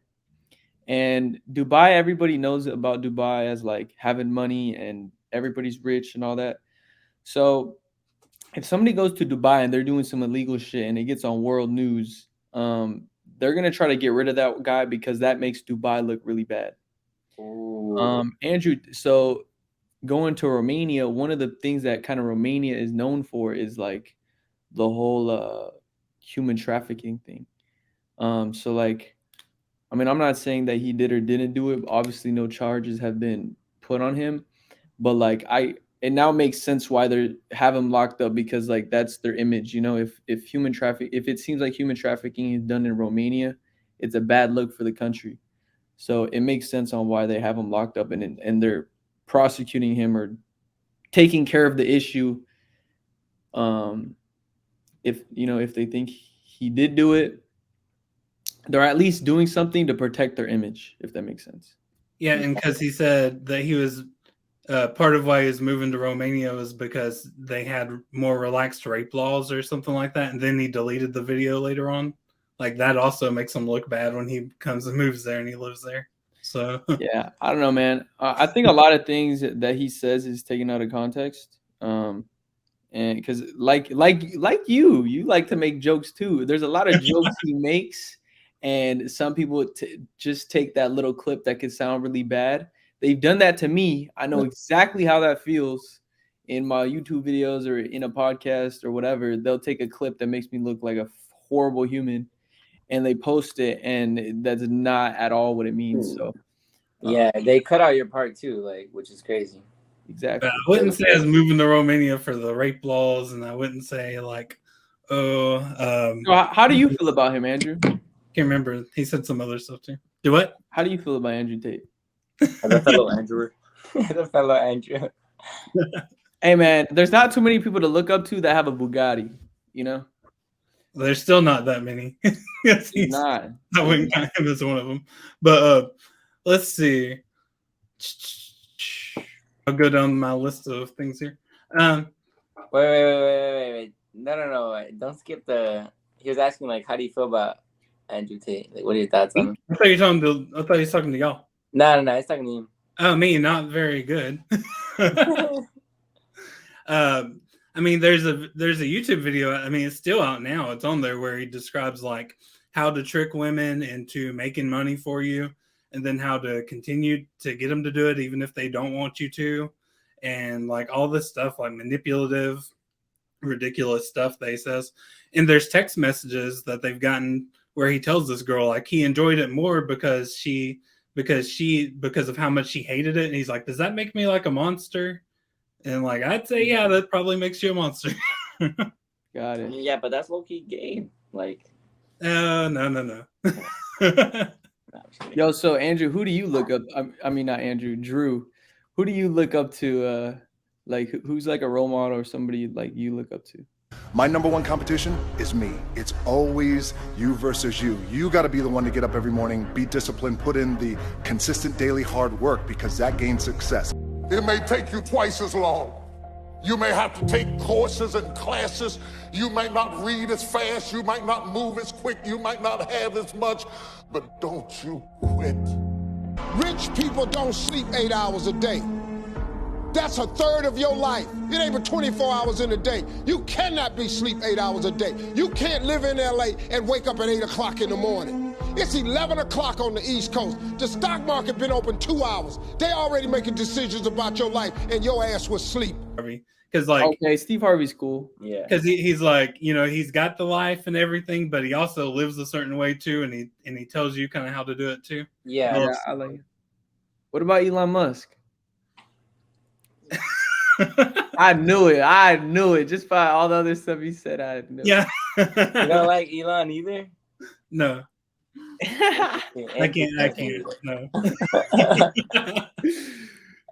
S3: And Dubai, everybody knows about Dubai as like having money and everybody's rich and all that. So if somebody goes to Dubai and they're doing some illegal shit and it gets on world news, they're going to try to get rid of that guy because that makes Dubai look really bad. Andrew, so going to Romania, one of the things that kind of Romania is known for is like the whole human trafficking thing. So like, I mean, I'm not saying that he did or didn't do it. Obviously, no charges have been put on him, but like it now makes sense why they have him locked up, because like that's their image. You know, if it seems like human trafficking is done in Romania, it's a bad look for the country. So it makes sense on why they have him locked up and they're prosecuting him or taking care of the issue. If they think he did do it, they're at least doing something to protect their image, if that makes sense.
S1: Yeah, and because he said that he was part of why he was moving to Romania was because they had more relaxed rape laws or something like that, and then he deleted the video later on. Like that also makes him look bad when he comes and moves there and he lives there. So
S3: yeah, I don't know, man. I think a lot of things that he says is taken out of context. And because like you like to make jokes too. There's a lot of jokes he makes, and some people just take that little clip that could sound really bad. They've done that to me. I know exactly how that feels in my YouTube videos or in a podcast or whatever. They'll take a clip that makes me look like a horrible human, and they post it, and that's not at all what it means. So
S2: yeah, they cut out your part too, like, which is crazy.
S3: Exactly.
S1: I wouldn't say I was moving to Romania for the rape laws, and I wouldn't say like,
S3: So how do you feel about him, Andrew?
S1: Can't remember. He said some other stuff too. Do what?
S3: How do you feel about Andrew Tate?
S4: The fellow Andrew.
S2: The fellow Andrew.
S3: Hey man, there's not too many people to look up to that have a Bugatti, you know?
S1: There's still not that many.
S3: He's not.
S1: I wouldn't count him as one of them. But let's see. I'll go down my list of things here.
S2: Wait. No. Don't skip the. He was asking like, how do you feel about Andrew Tate? Like, what are your thoughts on him?
S1: I thought you were talking to y'all.
S2: No, he's talking to him.
S1: Oh, me, not very good. I mean, there's a YouTube video. I mean, it's still out now. It's on there where he describes like how to trick women into making money for you, and then how to continue to get them to do it even if they don't want you to, and like all this stuff, like manipulative, ridiculous stuff that he says. And there's text messages that they've gotten where he tells this girl like he enjoyed it more because of how much she hated it, and he's like, does that make me like a monster? And like, I'd say, yeah, that probably makes you a monster.
S3: Got it.
S4: Yeah, but that's low-key gay. Like,
S1: no.
S3: Yo, so Andrew, who do you look up? I mean, not Andrew, Drew. Who do you look up to? Like, who's like a role model or somebody like you look up to?
S6: My number one competition is me. It's always you versus you. You got to be the one to get up every morning, be disciplined, put in the consistent daily hard work, because that gains success.
S7: It may take you twice as long. You may have to take courses and classes. You might not read as fast. You might not move as quick. You might not have as much, but don't you quit.
S8: Rich people don't sleep 8 hours a day. That's a third of your life. It ain't but 24 hours in a day. You cannot be sleep 8 hours a day. You can't live in LA and wake up at 8 o'clock in the morning. It's 11 o'clock on the East Coast. The stock market been open 2 hours. They already making decisions about your life, and your ass was asleep.
S1: Because like,
S3: okay, Steve Harvey's cool.
S4: Yeah,
S1: because he's like, you know, he's got the life and everything, but he also lives a certain way too, and he tells you kind of how to do it too.
S2: Yeah,
S3: I like it. What about Elon Musk? I knew it. I knew it. Just by all the other stuff he said, I knew.
S1: Yeah.
S2: You don't like Elon either?
S1: No. I can't. No.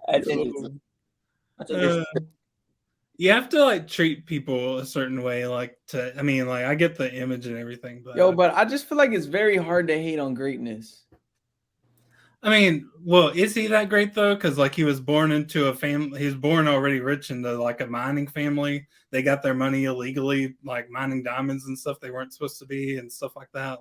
S2: That's interesting.
S1: You have to like treat people a certain way, like I get the image and everything, but
S3: but I just feel like it's very hard to hate on greatness.
S1: I mean, well, is he that great though? Because like he was born into a family. He was born already rich into like a mining family. They got their money illegally, like mining diamonds and stuff they weren't supposed to be, and stuff like that.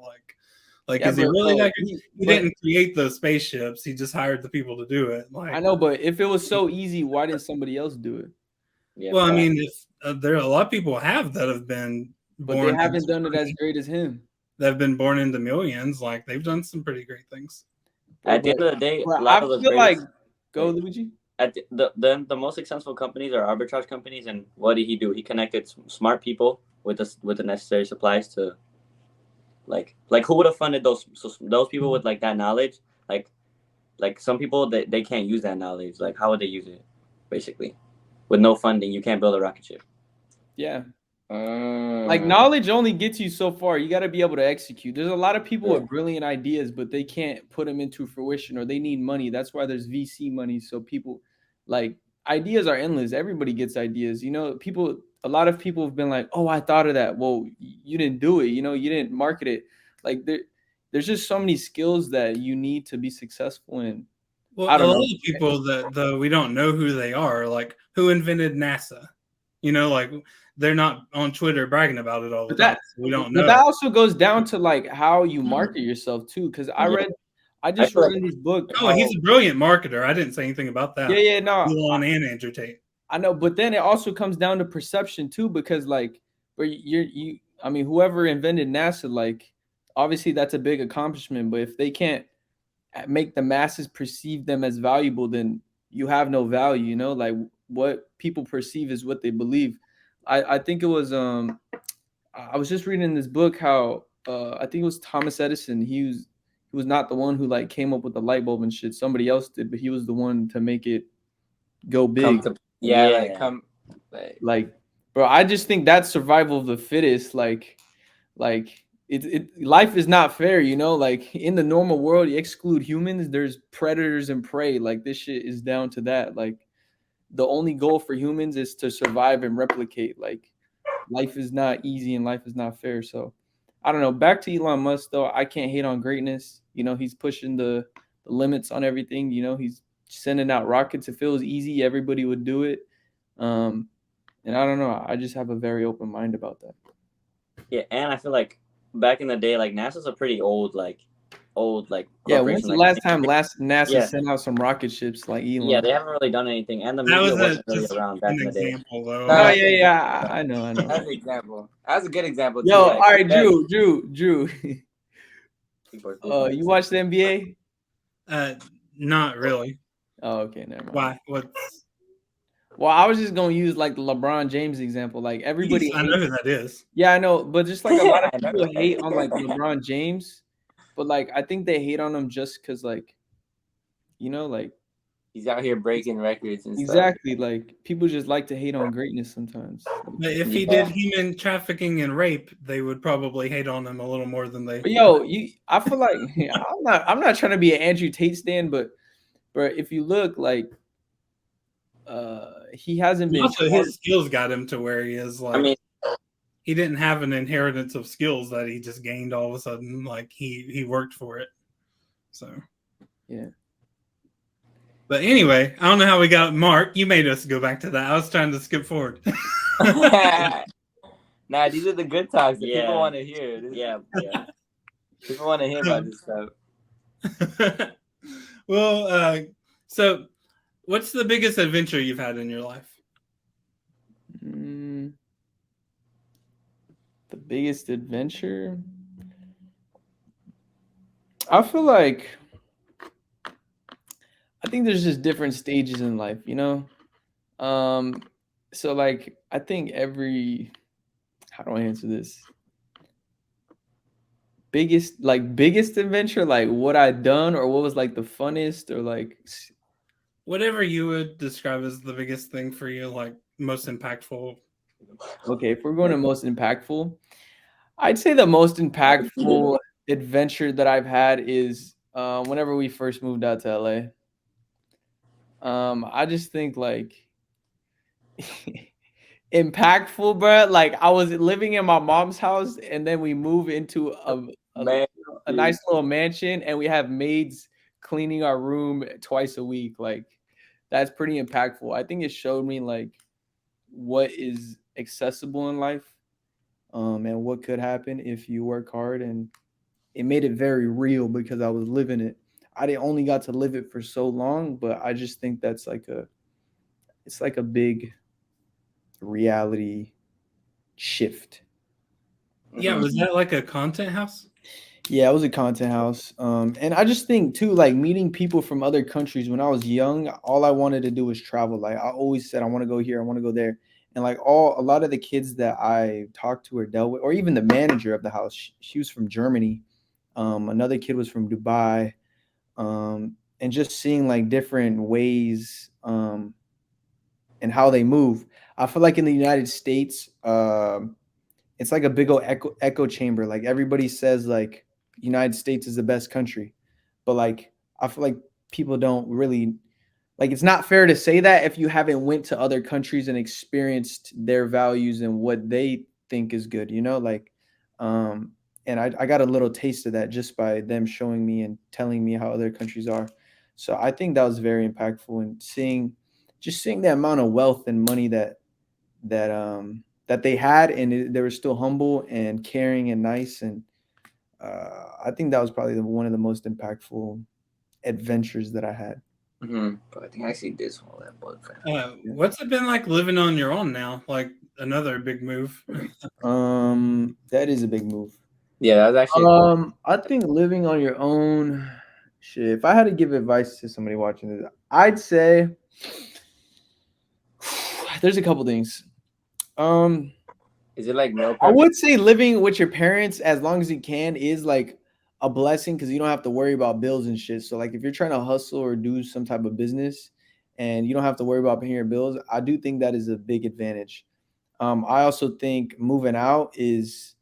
S1: Like is he really that good? He didn't create those spaceships. He just hired the people to do it. Like
S3: I know, but if it was so easy, why didn't somebody else do it?
S1: Yeah, well, I mean, if, there are a lot of people that have been born,
S3: but they haven't done it as great as him.
S1: They've been born into millions. Like they've done some pretty great things.
S4: At the end of the day,
S3: I feel like go Luigi.
S4: At the most successful companies are arbitrage companies, and what did he do? He connected smart people with the necessary supplies to like who would have funded those people with like that knowledge? Like some people they can't use that knowledge. Like how would they use it? Basically, with no funding, you can't build a rocket ship.
S3: Yeah. Like knowledge only gets you so far. You got to be able to execute. There's a lot of people with brilliant ideas, but they can't put them into fruition, or they need money. That's why there's VC money. So people, like, ideas are endless. Everybody gets ideas. You know, a lot of people have been like, "Oh, I thought of that." Well, you didn't do it. You know, you didn't market it. Like there's just so many skills that you need to be successful in.
S1: Well, a lot of people that we don't know who they are, like who invented NASA. You know, like they're not on Twitter bragging about it all the time. So we don't know.
S3: But that also goes down to like how you market yourself too. Because I just read in this book.
S1: Oh, he's a brilliant marketer. I didn't say anything about that.
S3: Yeah, no.
S1: Elon and Andrew Tate.
S3: I know, but then it also comes down to perception too, because like, I mean, whoever invented NASA, like, obviously that's a big accomplishment. But if they can't make the masses perceive them as valuable, then you have no value. You know, like what people perceive is what they believe. I think it was I was just reading in this book how I think it was Thomas Edison. He was not the one who like came up with the light bulb and shit. Somebody else did, but he was the one to make it go big. Like, bro, I just think that's survival of the fittest. Like life is not fair, you know. Like in the normal world, you exclude humans. There's predators and prey. Like this shit is down to that. Like the only goal for humans is to survive and replicate. Like life is not easy and life is not fair. So I don't know. Back to Elon Musk though, I can't hate on greatness. You know, he's pushing the limits on everything. You know, he's sending out rockets. If it was easy, everybody would do it. And I don't know. I just have a very open mind about that.
S4: Yeah, and I feel like back in the day, like NASA's a pretty old.
S3: Yeah, when's the last time NASA sent out some rocket ships like Elon?
S4: Yeah, they haven't really done anything, and the media wasn't really around back in the day.
S1: Though.
S3: Oh yeah, I know.
S2: That's an example. That's a good example.
S3: Yo, all right, Drew. You watch the NBA?
S1: Not really.
S3: Oh, okay, never mind.
S1: Why?
S3: Well, I was just gonna use like the LeBron James example. Like everybody,
S1: I know who that is.
S3: Yeah, I know, but just like a lot of people hate on like LeBron James. But like, I think they hate on him just because, like, you know, like
S2: he's out here breaking records and
S3: exactly. Stuff. Like people just like to hate on greatness sometimes.
S1: But if he did human trafficking and rape, they would probably hate on him a little more than they.
S3: But I feel like I'm not trying to be an Andrew Tate stan, but if you look like, he hasn't been.
S1: Also, his skills got him to where he is. Like, I mean, he didn't have an inheritance of skills that he just gained all of a sudden. Like he worked for it. So,
S3: yeah.
S1: But anyway, I don't know how we got Mark. You made us go back to that. I was trying to skip forward.
S2: Nah, these are the good talks that people want to hear.
S4: Yeah.
S2: People want to hear about this stuff.
S1: Well, so what's the biggest adventure you've had in your life?
S3: The biggest adventure? I feel like I think there's just different stages in life, you know? So like I think how do I answer this? Biggest adventure, like what I'd done or what was like the funnest or like
S1: whatever you would describe as the biggest thing for you, like most impactful?
S3: Okay, if we're going to most impactful, I'd say the most impactful adventure that I've had is whenever we first moved out to LA. I just think like impactful, bro. Like I was living in my mom's house, and then we move into a nice little mansion, and we have maids cleaning our room twice a week. Like that's pretty impactful. I think it showed me like what is accessible in life, and what could happen if you work hard, and it made it very real because I was living it. I didn't only got to live it for so long, but I just think that's like it's like a big reality shift.
S1: Yeah, was that like a content house?
S3: Yeah, it was a content house. And I just think too, like meeting people from other countries. When I was young, all I wanted to do was travel. Like I always said, I want to go here, I want to go there. And like a lot of the kids that I talked to or dealt with, or even the manager of the house, she was from Germany. Another kid was from Dubai. And just seeing like different ways and how they move. I feel like in the United States, it's like a big old echo chamber. Like everybody says like United States is the best country, but like I feel like people don't really like, it's not fair to say that if you haven't went to other countries and experienced their values and what they think is good, you know, like and I got a little taste of that just by them showing me and telling me how other countries are. So I think that was very impactful, and seeing the amount of wealth and money that they had, and they were still humble and caring and nice. And I think that was probably one of the most impactful adventures that I had.
S2: But I think I see this one.
S1: What's it been like living on your own now? Like another big move.
S3: That is a big move.
S2: Yeah, that was actually.
S3: I think living on your own, shit. If I had to give advice to somebody watching this, I'd say there's a couple things.
S2: Is it like no?
S3: I would say living with your parents as long as you can is like a blessing because you don't have to worry about bills and shit. So like if you're trying to hustle or do some type of business and you don't have to worry about paying your bills, I do think that is a big advantage. I also think moving out is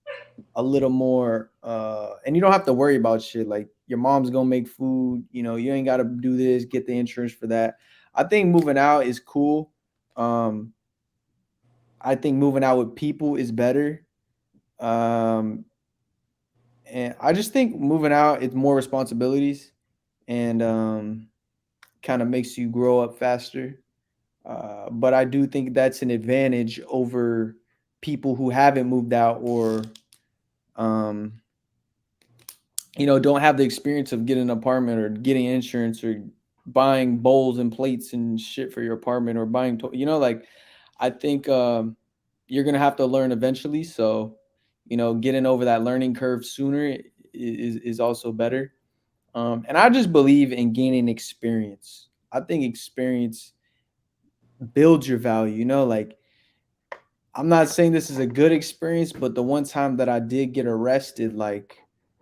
S3: a little more and you don't have to worry about shit. Like your mom's gonna make food, you know, you ain't gotta do this, get the insurance for that. I think moving out is cool. I think moving out with people is better. And I just think moving out, it's more responsibilities and kind of makes you grow up faster. But I do think that's an advantage over people who haven't moved out or, you know, don't have the experience of getting an apartment or getting insurance or buying bowls and plates and shit for your apartment or buying, you know, like I think you're going to have to learn eventually. So, you know, getting over that learning curve sooner is also better. And I just believe in gaining experience. I think experience builds your value, you know, like I'm not saying this is a good experience, but the one time that I did get arrested, like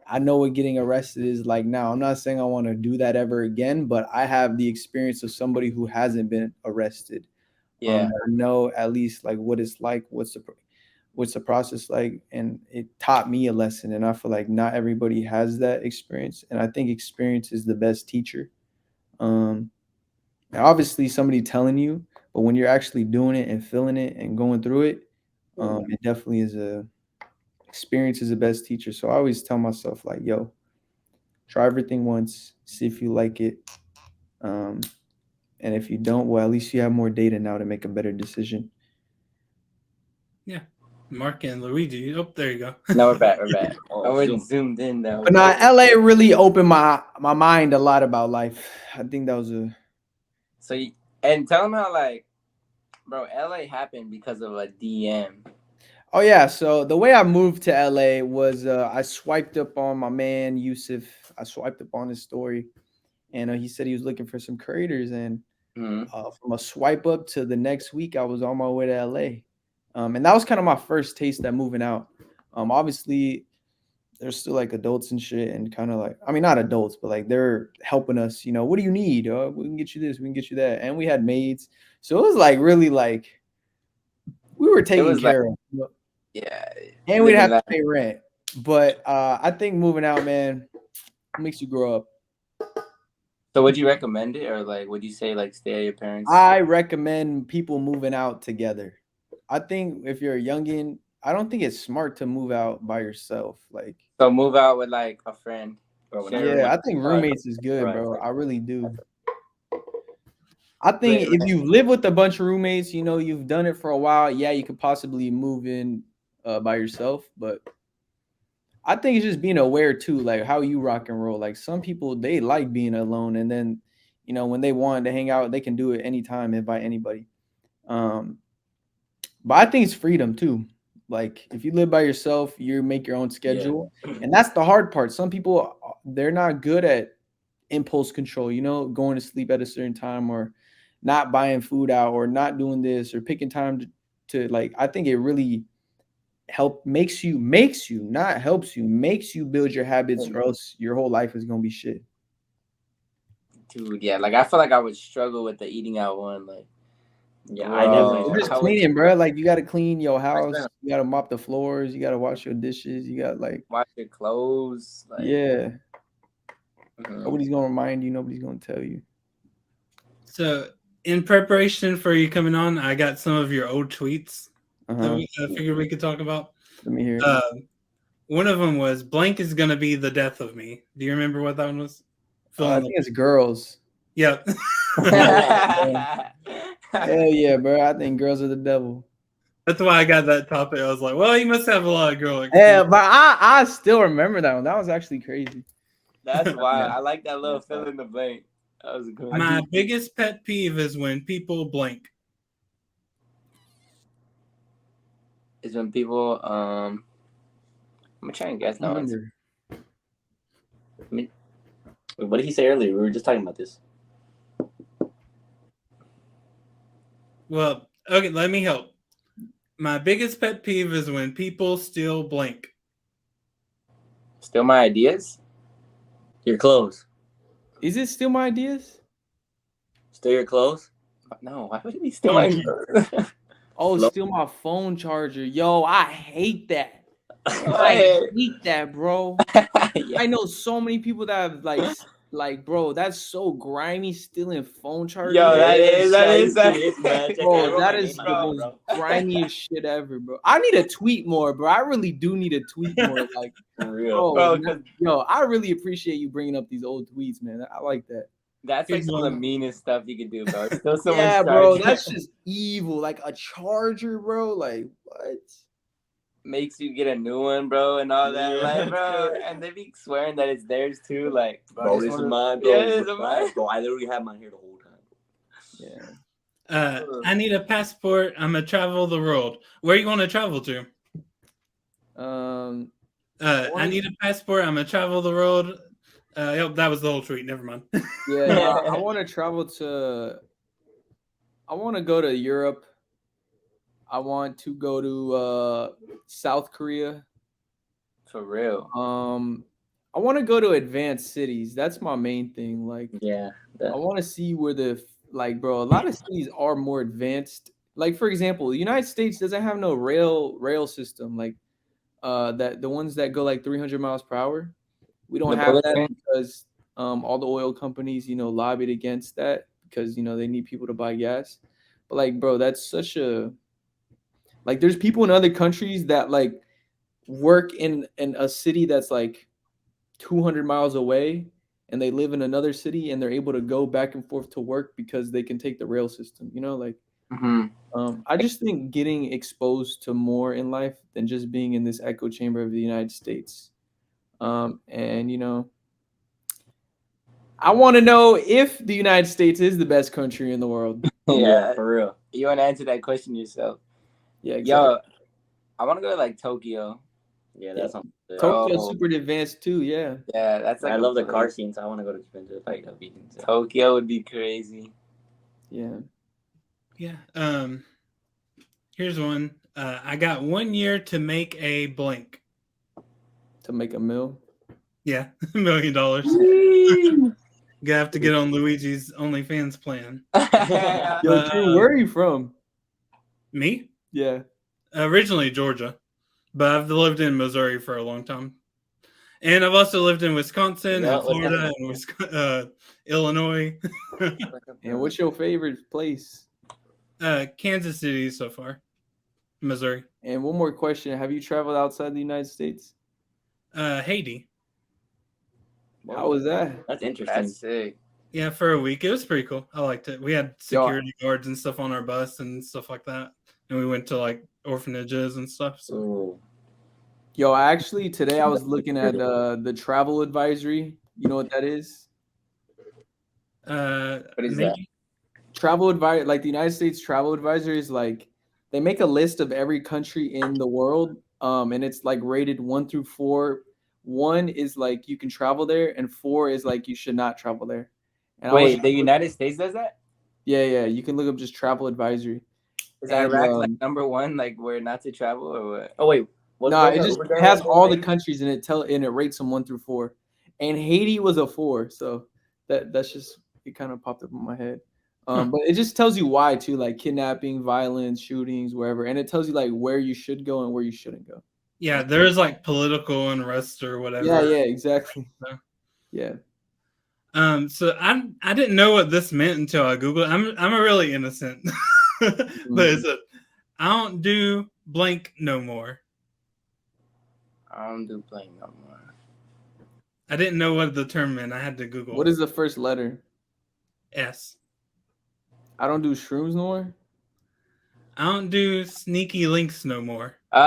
S3: I know what getting arrested is like now. I'm not saying I want to do that ever again, but I have the experience of somebody who hasn't been arrested.
S2: Yeah.
S3: I know at least like what it's like, what's the process like, and it taught me a lesson. And I feel like not everybody has that experience, and I think experience is the best teacher. Obviously somebody telling you, but when you're actually doing it and feeling it and going through it, it definitely is experience is the best teacher. So I always tell myself like, yo, try everything once, see if you like it. And if you don't, well, at least you have more data now to make a better decision.
S1: Yeah. Mark and Luigi. Oh, there you go.
S2: No, we're back. We're zoomed in now.
S3: But no, LA really opened my mind a lot about life. I think that was a.
S2: So, and tell them how, like, bro, LA happened because of a DM.
S3: Oh, yeah. So the way I moved to LA was I swiped up on my man, Yusuf. I swiped up on his story. And he said he was looking for some creators. And from a swipe up to the next week, I was on my way to LA. And that was kind of my first taste at moving out. Obviously, there's still like adults and shit, and kind of like, I mean, not adults, but like they're helping us, you know, what do you need? We can get you this, we can get you that. And we had maids. So it was like really like we were taken
S2: was
S3: care of.
S2: Yeah.
S3: And we'd have to
S2: Living
S3: pay rent. But I think moving out, man, makes you grow up.
S2: So would you recommend it, or like would you say like stay at your parents'?
S3: I recommend people moving out together. I think if you're a youngin, I don't think it's smart to move out by yourself. Like,
S2: So move out with like a friend. Or
S3: yeah, I think roommates is good, bro. I really do. I think if you live with a bunch of roommates, you know, you've done it for a while. Yeah, you could possibly move in by yourself, but I think it's just being aware too, like how you rock and roll. Like some people, they like being alone, and then, you know, when they want to hang out, they can do it anytime, invite anybody. But I think it's freedom too. Like if you live by yourself, you make your own schedule, and that's the hard part. Some people, they're not good at impulse control, you know, going to sleep at a certain time, or not buying food out, or not doing this, or picking time to like. I think it really makes you build your habits, or else your whole life is gonna be shit.
S2: Dude, yeah, like I feel like I would struggle with the eating out one. Like,
S4: yeah, I definitely
S3: just cleaning, bro. Like you got to clean your house, you got to mop the floors, you got to wash your dishes, you got like
S2: wash your clothes. Like,
S3: yeah. Nobody's gonna remind you. Nobody's gonna tell you.
S1: So, in preparation for you coming on, I got some of your old tweets that I figured we could talk about.
S3: Let me hear it.
S1: One of them was "blank is gonna be the death of me." Do you remember what that one was?
S3: I think it's girls.
S1: Yep.
S3: Hell yeah, bro! I think girls are the devil.
S1: That's why I got that topic. I was like, well, you must have a lot of girl experience.
S3: Yeah, but I still remember that one. That was actually crazy.
S2: That's why I like that little fill in the blank. That was good.
S1: My biggest pet peeve is when people blank.
S2: Is when people I'm gonna try and guess now.
S4: I mean, what did he say earlier? We were just talking about this.
S1: Well, okay, let me help. My biggest pet peeve is when people steal blank.
S2: Steal my ideas?
S4: Your clothes.
S3: Is it steal my ideas?
S4: Steal your clothes?
S2: No, why would he steal my clothes?
S3: Oh, steal my phone charger. Yo, I hate that. I hate that, bro. I know so many people that have like, bro, that's so grimy, stealing phone chargers.
S2: Yo, that is
S3: bro, that is the most grimiest shit ever, bro. I need to tweet more, bro. I really do need to tweet more. Like,
S4: for real, bro.
S3: Yo, I really appreciate you bringing up these old tweets, man. I like that.
S2: That's like some of the meanest stuff you can do, bro.
S3: Yeah, bro, that's just evil. Like a charger, bro. Like what?
S2: Makes you get a new one, bro, and all that, like, bro. And they be swearing that it's theirs too, like,
S4: bro, this is mine, bro.
S2: Yeah, this is mine,
S4: bro. I literally have mine here the whole time.
S3: Yeah.
S1: I need a passport. I'm gonna travel the world. Where are you going to travel to? I need a passport. I'm gonna travel the world. Yep, that was the whole tweet. Never mind.
S3: Yeah, I want to travel to. I want to go to Europe. I want to go to South Korea.
S2: For real.
S3: I want to go to advanced cities. That's my main thing. Like,
S4: yeah,
S3: I want to see where bro, a lot of cities are more advanced. Like, for example, the United States doesn't have no rail system. Like, the ones that go like 300 miles per hour. We don't have that because all the oil companies, you know, lobbied against that because, you know, they need people to buy gas. But like, bro, that's such a like. There's people in other countries that like work in a city that's like 200 miles away, and they live in another city, and they're able to go back and forth to work because they can take the rail system. You know, like. I just think getting exposed to more in life than just being in this echo chamber of the United States. And, you know, I want to know if the United States is the best country in the world.
S2: Yeah,
S4: for real.
S2: You want to answer that question yourself?
S3: Yeah, exactly.
S2: Yo, I want to go to like Tokyo.
S4: Yeah, that's
S3: Tokyo's super advanced too. Yeah.
S2: Yeah, that's like
S4: I love the car scenes. I want to go to Japan to like
S2: Tokyo would be crazy.
S3: Yeah.
S1: Yeah. Here's one. I got 1 year to make a blank.
S3: To make a mill?
S1: Yeah, $1 million. You have to get on Luigi's OnlyFans plan.
S3: Yo, Drew, where are you from?
S1: Me?
S3: Yeah.
S1: Originally Georgia, but I've lived in Missouri for a long time. And I've also lived in Wisconsin and Florida and Illinois.
S3: And what's your favorite place?
S1: Kansas City so far. Missouri.
S3: And one more question. Have you traveled outside the United States?
S1: Haiti.
S3: How was that?
S4: That's interesting.
S2: That's sick.
S1: Yeah, for a week. It was pretty cool. I liked it. We had security guards and stuff on our bus and stuff like that. And we went to like orphanages and stuff. So.
S3: Yo, actually, today I was looking at the travel advisory. You know what that is?
S2: What is that?
S3: Travel advisory, like the United States travel advisory is like they make a list of every country in the world, and it's like rated 1 through 4. 1 is like you can travel there, and 4 is like you should not travel there. And
S2: wait, the United States does that?
S3: Yeah. You can look up just travel advisory.
S2: Is Iraq like number 1, like where not to travel, or what?
S4: Oh wait.
S3: No, it just has all the countries and it rates them 1 through 4, and Haiti was a 4, so that's just it kind of popped up in my head. But it just tells you why too, like kidnapping, violence, shootings, wherever, and it tells you like where you should go and where you shouldn't go.
S1: Yeah, there's like political unrest or whatever.
S3: Yeah, exactly. So, yeah.
S1: So I didn't know what this meant until I Googled it. I'm a really innocent, but it's I don't do blank no more.
S2: I don't do blank no more.
S1: I didn't know what the term meant. I had to Google.
S3: What is the first letter?
S1: S.
S3: I don't do shrooms no more.
S1: I don't do sneaky links no more.
S3: Yo,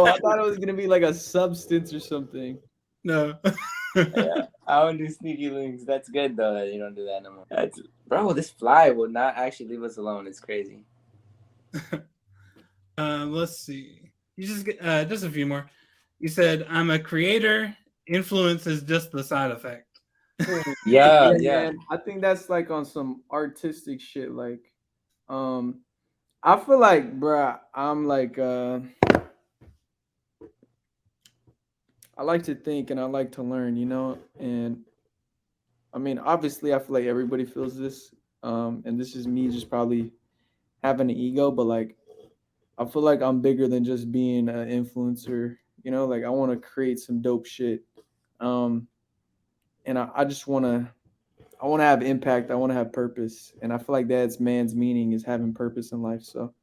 S3: I thought it was gonna be like a substance or something.
S1: No.
S2: Yeah, I don't do sneaky links. That's good though that you don't do that no more. Bro, this fly will not actually leave us alone. It's crazy.
S1: Let's see. You just a few more. You said I'm a creator. Influence is just the side effect.
S2: Yeah.
S3: Man, I think that's like on some artistic shit. Like, I feel like, bruh, I'm like, I like to think and I like to learn, you know. And I mean, obviously, I feel like everybody feels this, and this is me just probably having an ego, but like, I feel like I'm bigger than just being an influencer, you know. Like, I want to create some dope shit. And I just want to have impact. I want to have purpose. And I feel like that's man's meaning is having purpose in life. So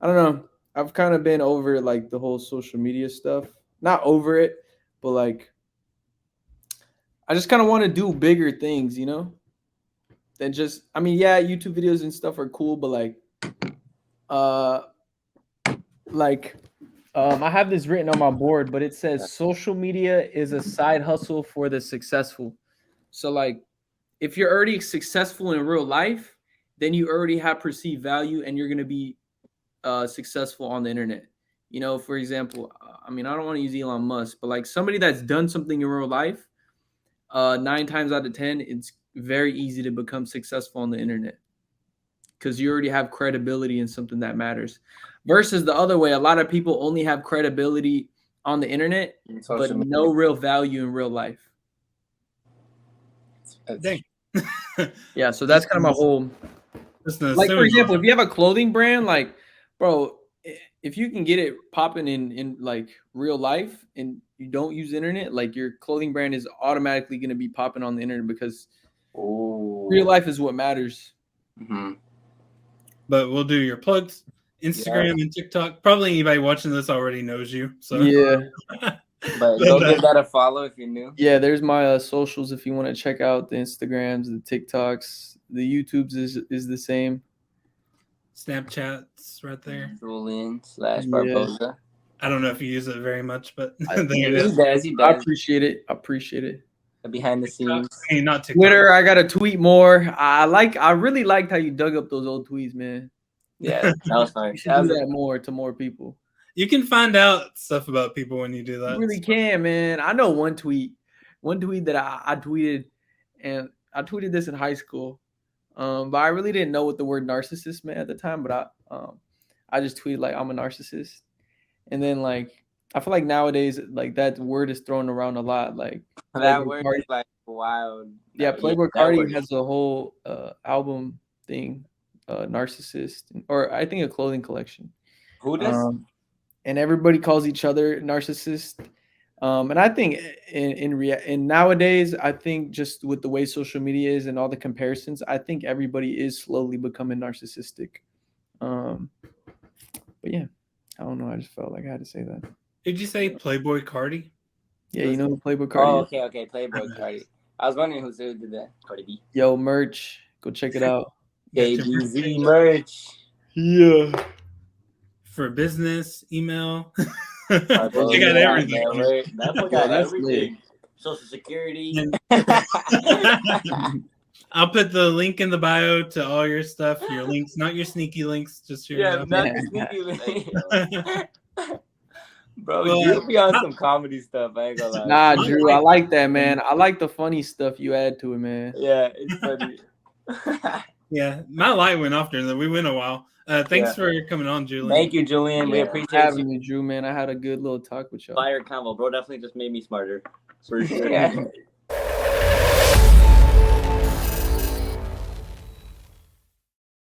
S3: I don't know. I've kind of been over like the whole social media stuff. Not over it, but like I just kind of want to do bigger things, you know? Than just, I mean, yeah, YouTube videos and stuff are cool, but I have this written on my board, but it says social media is a side hustle for the successful. So like, if you're already successful in real life, then you already have perceived value and you're going to be successful on the internet. You know, for example, I mean, I don't want to use Elon Musk, but like somebody that's done something in real life, 9 times out of 10, it's very easy to become successful on the internet because you already have credibility in something that matters. Versus the other way, a lot of people only have credibility on the internet, but no real value in real life.
S1: Dang.
S3: Yeah, so that's kind of my whole. Like, for example, if you have a clothing brand, like, bro, if you can get it popping in like real life and you don't use internet, like your clothing brand is automatically going to be popping on the internet because real life is what matters.
S2: Mm-hmm.
S1: But we'll do your plugs. Instagram and TikTok. Probably anybody watching this already knows you. So
S3: yeah.
S2: But go give that a follow if you're new.
S3: Yeah, there's my socials if you want to check out the Instagrams, the TikToks, the YouTubes is the same.
S1: Snapchat's right there.
S2: Julian /Barboza.
S1: I don't know if you use it very much, but
S2: he does.
S3: I appreciate it.
S2: Behind the scenes.
S1: Hey, not TikTok.
S3: Twitter, I gotta tweet more. I really liked how you dug up those old tweets, man.
S2: Yeah, that was fun.
S3: You should do that more to more people.
S1: You can find out stuff about people when you do that.
S3: You really can, man. I know one tweet that I tweeted, and I tweeted this in high school. But I really didn't know what the word narcissist meant at the time. But I just tweeted like I'm a narcissist, and then like I feel like nowadays like that word is thrown around a lot. Like
S2: that word is like wild.
S3: Yeah, Playboy Cardi has a whole album thing, narcissist, or I think a clothing collection.
S2: Who does?
S3: And everybody calls each other narcissist. And I think in nowadays, I think just with the way social media is and all the comparisons, I think everybody is slowly becoming narcissistic. But yeah, I don't know. I just felt like I had to say that.
S1: Did you say Playboy Cardi?
S3: Yeah, you know who Playboy Cardi
S2: is? Okay, Playboy Cardi. I was wondering who did that. Cardi B.
S3: Yo, merch. Go check it out.
S2: KBZ merch.
S3: Yeah.
S1: For business, email.
S2: Check
S1: out everything.
S2: Got everything. Social Security.
S1: I'll put the link in the bio to all your stuff, your links, not your sneaky links, just your
S2: not sneaky links. Bro, you be on some comedy stuff. I ain't gonna lie.
S3: Nah, Drew, I like that, man. I like the funny stuff you add to it, man.
S2: Yeah, it's funny.
S1: Yeah, my light went off during that. We went a while. Thanks for coming on, Julian.
S2: Thank you, Julian. We appreciate
S3: having you, Drew, man. I had a good little talk with y'all.
S4: Fire convo, bro. Definitely just made me smarter. For sure.